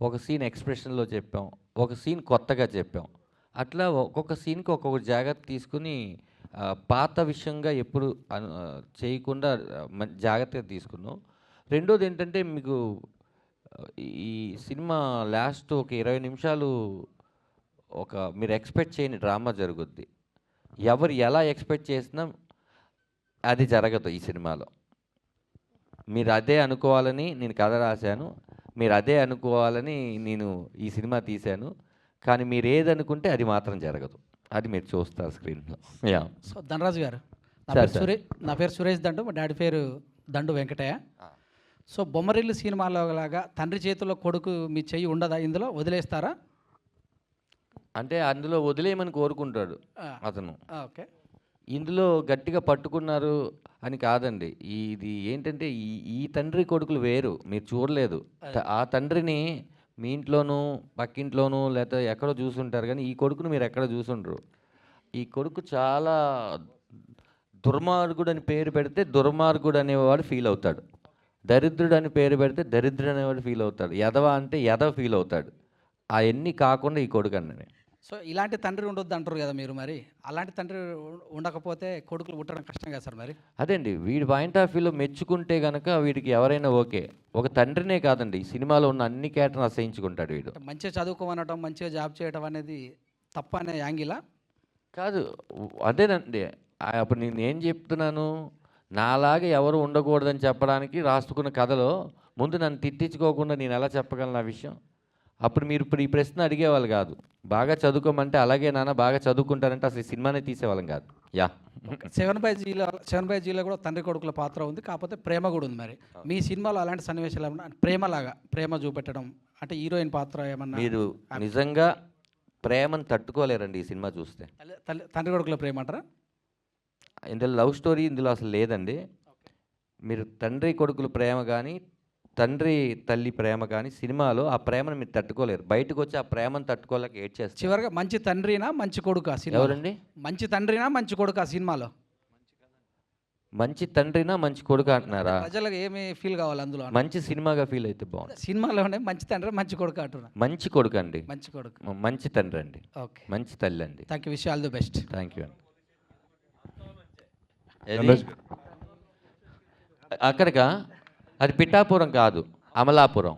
ఒక సీన్ ఎక్స్ప్రెషన్లో చెప్పాం, ఒక సీన్ కొత్తగా చెప్పాం. అట్లా ఒక్కొక్క సీన్కి ఒక్కొక్క జాగ్రత్త తీసుకుని పాత విషయంగా ఎప్పుడు చేయకుండా జాగ్రత్తగా తీసుకున్నాం. రెండోది ఏంటంటే మీకు ఈ సినిమా లాస్ట్ ఒక 20 నిమిషాలు మీరు ఎక్స్పెక్ట్ చేయని డ్రామా జరుగుద్ది. ఎవరు ఎలా ఎక్స్పెక్ట్ చేసినా అది జరగదు ఈ సినిమాలో. మీరు అదే అనుకోవాలని నేను కథ రాశాను, మీరు అదే అనుకోవాలని నేను ఈ సినిమా తీశాను, కానీ మీరు ఏది అనుకుంటే అది మాత్రం జరగదు. అది మీరు చూస్తారు స్క్రీన్లో. యా. సో ధనరాజు గారు, నా పేరు సురేష్ దండు, మా డాడీ పేరు దండు వెంకటయ్య. సో బొమ్మరిల్లు సినిమాలో లాగా తండ్రి చేతిలో కొడుకు మీ చెయ్యి ఉండదా? ఇందులో వదిలేస్తారా? అంటే అందులో వదిలేయమని కోరుకుంటాడు అతను. ఓకే. ఇందులో గట్టిగా పట్టుకున్నారు అని కాదండి. ఇది ఏంటంటే ఈ తండ్రి కొడుకులు వేరు, మీరు చూడలేదు. ఆ తండ్రిని మీ ఇంట్లోనూ పక్కింట్లోనూ లేకపోతే ఎక్కడో చూసుంటారు, కానీ ఈ కొడుకును మీరు ఎక్కడ చూసుండ్రు. ఈ కొడుకు చాలా దుర్మార్గుడు అని పేరు పెడితే దుర్మార్గుడు అనేవాడు ఫీల్ అవుతాడు. దరిద్రుడు అని పేరు పెడితే దరిద్రుడు అనేవాడు ఫీల్ అవుతాడు. ఎదవ అంటే ఎదవ ఫీల్ అవుతాడు. అవన్నీ కాకుండా ఈ కొడుకు అన్నది. సో ఇలాంటి తండ్రి ఉండొద్దు అంటారు కదా మీరు, మరి అలాంటి తండ్రి ఉండకపోతే కొడుకులు పుట్టడం కష్టం కదా సార్ మరి? అదేండి, వీడి పాయింట్ ఆఫ్ వ్యూలో మెచ్చుకుంటే కనుక వీడికి ఎవరైనా ఓకే. ఒక తండ్రినే కాదండి, ఈ సినిమాలో ఉన్న అన్ని క్యారెక్టర్లు అసహించుకుంటాడు వీడు. మంచిగా చదువుకోమనటం, మంచిగా జాబ్ చేయడం అనేది తప్ప అనే యాంగిలా కాదు. అదేనండి, అప్పుడు నేను ఏం చెప్తున్నాను, నాలాగా ఎవరు ఉండకూడదని చెప్పడానికి రాసుకున్న కథలో ముందు నన్ను తిట్టించుకోకుండా నేను ఎలా చెప్పగలను ఆ విషయం? అప్పుడు మీరు ఇప్పుడు ఈ ప్రశ్న అడిగేవాళ్ళు కాదు. బాగా చదువుకోమంటే అలాగే నాన్న బాగా చదువుకుంటారంటే అసలు ఈ సినిమానే తీసేవాళ్ళం కాదు. యా. 7/Gలో కూడా తండ్రి కొడుకుల పాత్ర ఉంది, కాకపోతే ప్రేమ కూడా ఉంది. మరి మీ సినిమాలో అలాంటి సన్నివేశాలు ఏమన్నా ప్రేమలాగా ప్రేమ చూపెట్టడం అంటే హీరోయిన్ పాత్ర ఏమన్నా? మీరు నిజంగా ప్రేమను తట్టుకోలేరండి ఈ సినిమా చూస్తే. తండ్రి కొడుకుల ప్రేమ అంటారా? ఇందులో లవ్ స్టోరీ ఇందులో అసలు లేదండి. మీరు తండ్రి కొడుకుల ప్రేమ కానీ తండ్రి తల్లి ప్రేమ కానీ సినిమాలో ఆ ప్రేమను మీరు తట్టుకోలేరు. బయటకు వచ్చి ఆ ప్రేమను తట్టుకోలేక ఏడ్ చేస్తారు. చివరిగా మంచి తండ్రినా మంచి కొడుకు ఆ సినిమా? ఎవరండి? మంచి తండ్రినా మంచి కొడుకు ఆ సినిమాలో? మంచి తండ్రినా మంచి కొడుకు అంటున్నారా? ప్రజలకు ఏమి ఫీల్ కావాలి అందులో? మంచి సినిమాగా ఫీల్ అయితే బాగుంది. సినిమాలోనే మంచి తండ్రి మంచి కొడుకు అంటున్నా? మంచి కొడుకు అండి. మంచి కొడుకు, మంచి తండ్రి అండి. ఓకే, మంచి తల్లి అండి. Thank you, wish all the best. Thank you అండి. అక్కడికా? అది పిఠాపురం కాదు, అమలాపురం.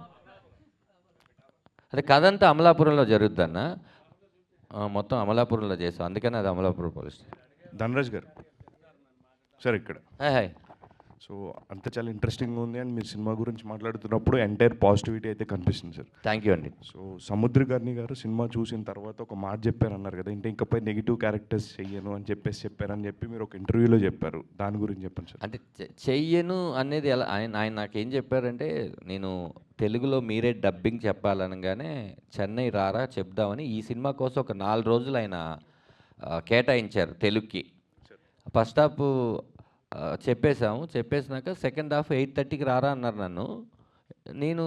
అది కథ అంతా అమలాపురంలో జరుగుద్దన్న, మొత్తం అమలాపురంలో చేస్తాం, అందుకని అది అమలాపురం పోలీస్ స్టేషన్. ధనరాజ్ గారు సార్ ఇక్కడ హాయ్. సో అంత చాలా ఇంట్రెస్టింగ్గా ఉంది అండ్ మీరు సినిమా గురించి మాట్లాడుతున్నప్పుడు ఎంటైర్ పాజిటివిటీ అయితే కనిపిస్తుంది సార్. థ్యాంక్ యూ అండి. సో సముద్రగారిని గారు సినిమా చూసిన తర్వాత ఒక మాట చెప్పారన్నారు కదా, అంటే ఇంకపై నెగిటివ్ క్యారెక్టర్స్ చెయ్యను అని చెప్పారని చెప్పి మీరు ఒక ఇంటర్వ్యూలో చెప్పారు, దాని గురించి చెప్పండి సార్. అంటే చెయ్యను అనేది ఎలా ఆయన నాకేం చెప్పారంటే, నేను తెలుగులో మీరే డబ్బింగ్ చెప్పాలనగానే చెన్నై రారా చెప్దామని ఈ సినిమా కోసం ఒక 4 రోజులు ఆయన కేటాయించారు తెలుగుకి. ఫస్ట్ హాఫ్ చెప్పేసినాక సెకండ్ హాఫ్ 8:30కి రారా అన్నారు నన్ను. నేను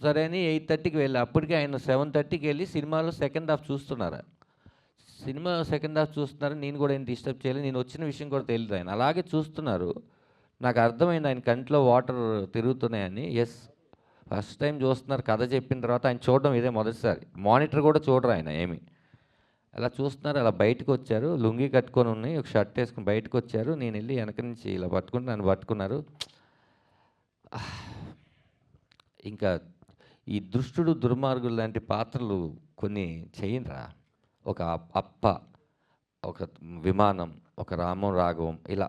సరే అని 8:30కి వెళ్ళి, అప్పటికి ఆయన 7:30కి వెళ్ళి సినిమాలో సెకండ్ హాఫ్ చూస్తున్నారు. సినిమా సెకండ్ హాఫ్ చూస్తున్నారు, నేను కూడా ఏం డిస్టర్బ్ చేయలేదు, నేను వచ్చిన విషయం కూడా తెలియదు. ఆయన అలాగే చూస్తున్నారు. నాకు అర్థమైంది ఆయన కంట్లో వాటర్ తిరుగుతున్నాయని. ఎస్, ఫస్ట్ టైం చూస్తున్నారు. కథ చెప్పిన తర్వాత ఆయన చూడడం ఇదే మొదటిసారి. మానిటర్ కూడా చూడరు ఆయన ఏమి. అలా చూస్తున్నారు. అలా బయటకు వచ్చారు, లుంగి కట్టుకొని ఉన్నాయి, ఒక షర్ట్ వేసుకుని బయటకు వచ్చారు. నేను వెళ్ళి వెనక నుంచి ఇలా పట్టుకుంటే నన్ను పట్టుకున్నారు. ఇంకా ఈ దుష్టుడు దుర్మార్గులు లాంటి పాత్రలు కొన్ని చేయండిరా. ఒక అప్ప, ఒక విమానం, ఒక రామం రాఘవం, ఇలా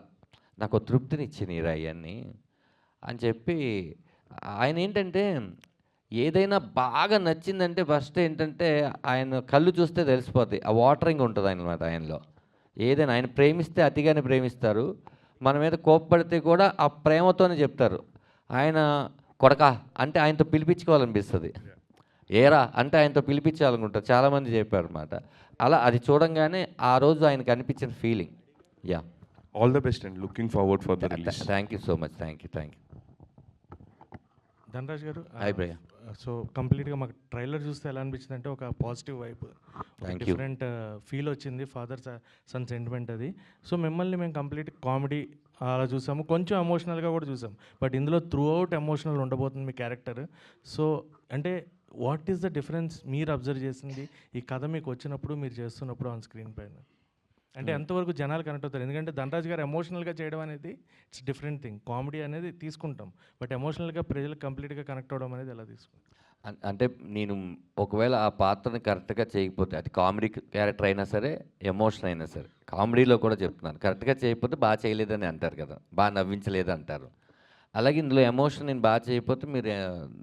నాకు తృప్తినిచ్చినాయి అవన్నీ అని చెప్పి ఆయన ఏంటంటే ఏదైనా బాగా నచ్చిందంటే ఫస్ట్ ఏంటంటే ఆయన కళ్ళు చూస్తే తెలిసిపోతాయి, ఆ వాటరింగ్ ఉంటుంది అనమాట ఆయనలో. ఏదైనా ఆయన ప్రేమిస్తే అతిగానే ప్రేమిస్తారు, మన మీద కోప్పడితే కూడా ఆ ప్రేమతోనే చెప్తారు. ఆయన కొడకా అంటే ఆయనతో పిలిపించుకోవాలనిపిస్తుంది, ఏరా అంటే ఆయనతో పిలిపించాలనుకుంటారు, చాలామంది చెప్పారు అనమాట. అలా అది చూడంగానే ఆ రోజు ఆయనకు అనిపించిన feeling. Yeah, all the best and looking forward for the release. Thank you so much, thank you. Dhanraj గారు, హాయ్ భయ్య. సో కంప్లీట్గా మాకు ట్రైలర్ చూస్తే ఎలా అనిపించింది అంటే ఒక పాజిటివ్ వైబ్, డిఫరెంట్ ఫీల్ వచ్చింది, ఫాదర్ సన్ సెంటిమెంట్ అది. సో మిమ్మల్ని మేము కంప్లీట్ కామెడీ అలా చూసాము, కొంచెం ఎమోషనల్గా కూడా చూసాం. బట్ ఇందులో త్రూ అవుట్ ఎమోషనల్ ఉండబోతుంది మీ క్యారెక్టర్. సో అంటే వాట్ ఈస్ ద డిఫరెన్స్ మీరు అబ్జర్వ్ చేసింది ఈ కథ మీకు వచ్చినప్పుడు, మీరు చేస్తున్నప్పుడు ఆన్ స్క్రీన్ పైన? అంటే ఎంతవరకు జనాలు కనెక్ట్ అవుతారు? ఎందుకంటే ధనరాజ్ గారు ఎమోషనల్గా చేయడం అనేది ఇట్స్ డిఫరెంట్ థింగ్. కామెడీ అనేది తీసుకుంటాం, బట్ ఎమోషనల్గా ప్రజలకు కంప్లీట్గా కనెక్ట్ అవ్వడం అనేది ఎలా తీసుకుంటాం? అంటే నేను ఒకవేళ ఆ పాత్రని కరెక్ట్గా చేయకపోతే, అది కామెడీ క్యారెక్టర్ అయినా సరే, ఎమోషన్ అయినా సరే, కామెడీలో కూడా చెప్తున్నాను, కరెక్ట్గా చేయకపోతే బాగా చేయలేదని అంటారు కదా, బాగా నవ్వించలేదు అంటారు. అలాగే ఇందులో ఎమోషన్ నేను బాగా చేయకపోతే మీరు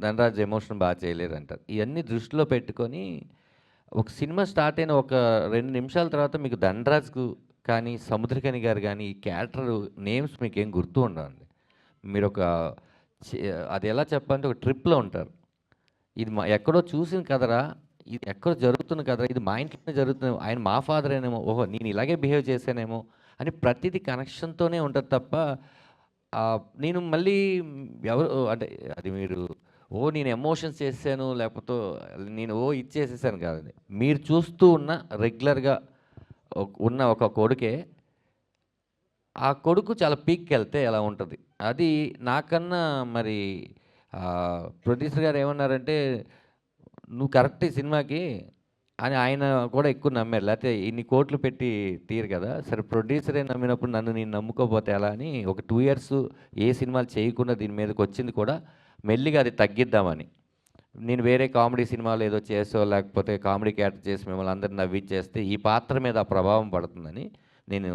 ధనరాజ్ ఎమోషన్ బాగా చేయలేరు అంటారు. ఇవన్నీ దృష్టిలో పెట్టుకొని ఒక సినిమా స్టార్ట్ అయిన ఒక 2 నిమిషాల తర్వాత మీకు ధనరాజ్కు కానీ సముద్రకని గారు కానీ ఈ క్యారెక్టర్ నేమ్స్ మీకు ఏం గుర్తు ఉండవండి. మీరు అది ఎలా చెప్పాలంటే ఒక ట్రిప్లో ఉంటారు. ఇది ఎక్కడో చూసిన కదరా, ఇది ఎక్కడో జరుగుతున్న కదరా, ఇది మా ఇంట్లోనే జరుగుతుంది, ఆయన మా ఫాదర్ అయినేమో, ఓహో నేను ఇలాగే బిహేవ్ చేశానేమో అని ప్రతిదీ కనెక్షన్తోనే ఉంటుంది తప్ప నేను మళ్ళీ ఎవరు అంటే అది మీరు నేను ఎమోషన్స్ చేశాను లేకపోతే నేను ఇచ్చేసేసాను కాదండి. మీరు చూస్తూ ఉన్న రెగ్యులర్గా ఉన్న ఒక కొడుకే, ఆ కొడుకు చాలా పీక్కి వెళ్తే ఎలా ఉంటుంది అది నాకన్నా మరి ప్రొడ్యూసర్ గారు ఏమన్నారంటే నువ్వు కరెక్ట్ ఈ సినిమాకి అని ఆయన కూడా ఎక్కువ నమ్మారు. లేకపోతే ఇన్ని కోట్లు పెట్టి తీరు కదా, సరే ప్రొడ్యూసరే నమ్మినప్పుడు నన్ను నేను నమ్ముకోపోతే ఎలా అని ఒక 2 years ఏ సినిమాలు చేయకుండా దీని మీదకి వచ్చింది కూడా మెల్లిగా అది తగ్గిద్దామని. నేను వేరే కామెడీ సినిమాలు ఏదో చేసో లేకపోతే కామెడీ క్యారెక్టర్ చేసి మిమ్మల్ని అందరిని నవ్వించేస్తే ఈ పాత్ర మీద ఆ ప్రభావం పడుతుందని నేను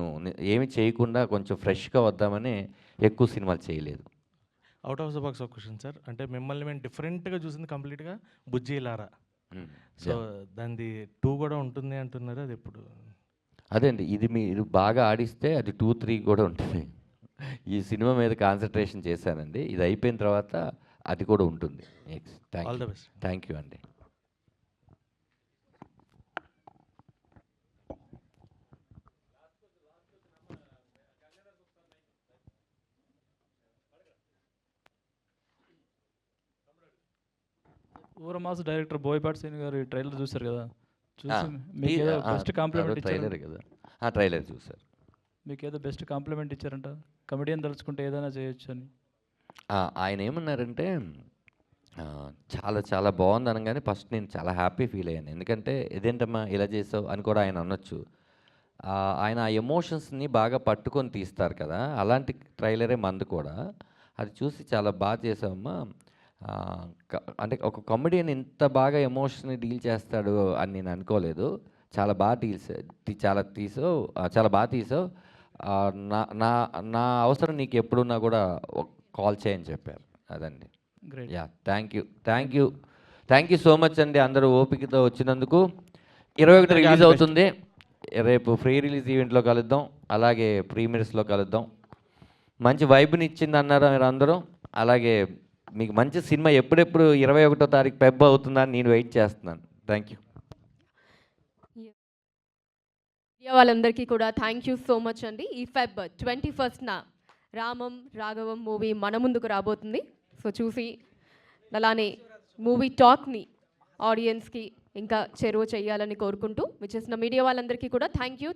ఏమి చేయకుండా కొంచెం ఫ్రెష్గా వద్దామని ఎక్కువ సినిమాలు చేయలేదు. అవుట్ ఆఫ్ ద బాక్స్ ఒక క్వశ్చన్ సార్, అంటే మిమ్మల్ని మేము డిఫరెంట్గా చూసింది కంప్లీట్గా బుజ్జి లారా. సో దానిది 2 కూడా ఉంటుంది అంటున్నారు, అది ఎప్పుడు? అదే అండి, ఇది మీరు బాగా ఆడిస్తే అది 2, 3 కూడా ఉంటుంది. ఈ సినిమా మీద కాన్సన్ట్రేషన్ చేశానండి, ఇది అయిపోయిన తర్వాత అది కూడా ఉంటుంది. థ్యాంక్ యూ అండి. ఊరమాస్ డైరెక్టర్ బోయపాటి శ్రీను గారు ట్రైలర్ చూశారు కదా, చూసి మీకు ఏదో బెస్ట్ కాంప్లిమెంట్ ట్రైలర్ కదా? ట్రైలర్ చూసారు. మీకు ఏదో బెస్ట్ కాంప్లిమెంట్ ఇచ్చారంట, కమెడియన్ తలుచుకుంటే ఏదైనా చేయొచ్చు అని. ఆయన ఏమన్నారంటే చాలా చాలా బాగుంది అనగానే ఫస్ట్ నేను చాలా హ్యాపీ ఫీల్ అయ్యాను. ఎందుకంటే ఇదేంటమ్మా ఇలా చేసావు అని కూడా ఆయన అనొచ్చు. ఆయన ఆ ఎమోషన్స్ని బాగా పట్టుకొని తీస్తారు కదా, అలాంటి ట్రైలరే మంది కూడా. అది చూసి చాలా బాగా చేసావమ్మా, అంటే ఒక కామెడియన్ ఇంత బాగా ఎమోషన్ని డీల్ చేస్తాడు అని నేను అనుకోలేదు, చాలా బాగా చాలా బాగా తీసావు, నా నా అవసరం నీకు ఎప్పుడున్నా కూడా కాల్ చేయని చెప్పారు. అదండి. Yeah, thank you so much అండి అందరూ ఓపికతో వచ్చినందుకు. 21 రిలీజ్ అవుతుంది, రేపు ఫ్రీ రిలీజ్ ఈవెంట్లో కలుద్దాం, అలాగే ప్రీమియర్స్లో కలుద్దాం. మంచి వైబ్ని ఇచ్చింది అన్నారు మీరు అందరూ. అలాగే మీకు మంచి సినిమా ఎప్పుడెప్పుడు 21వ తారీఖు పెబ్బ అవుతుందని నేను వెయిట్ చేస్తున్నాను. Thank you. వాళ్ళందరికీ కూడా థ్యాంక్ యూ సో మచ్ అండి. ఈ ఫెబ్ 21న రామం రాఘవం మూవీ మన ముందుకు రాబోతుంది. సో చూసి అలానే మూవీ టాక్ని ఆడియన్స్కి ఇంకా చెరువు చేయాలని కోరుకుంటూ విచ్చేసిన మీడియా వాళ్ళందరికీ కూడా థ్యాంక్ యూ.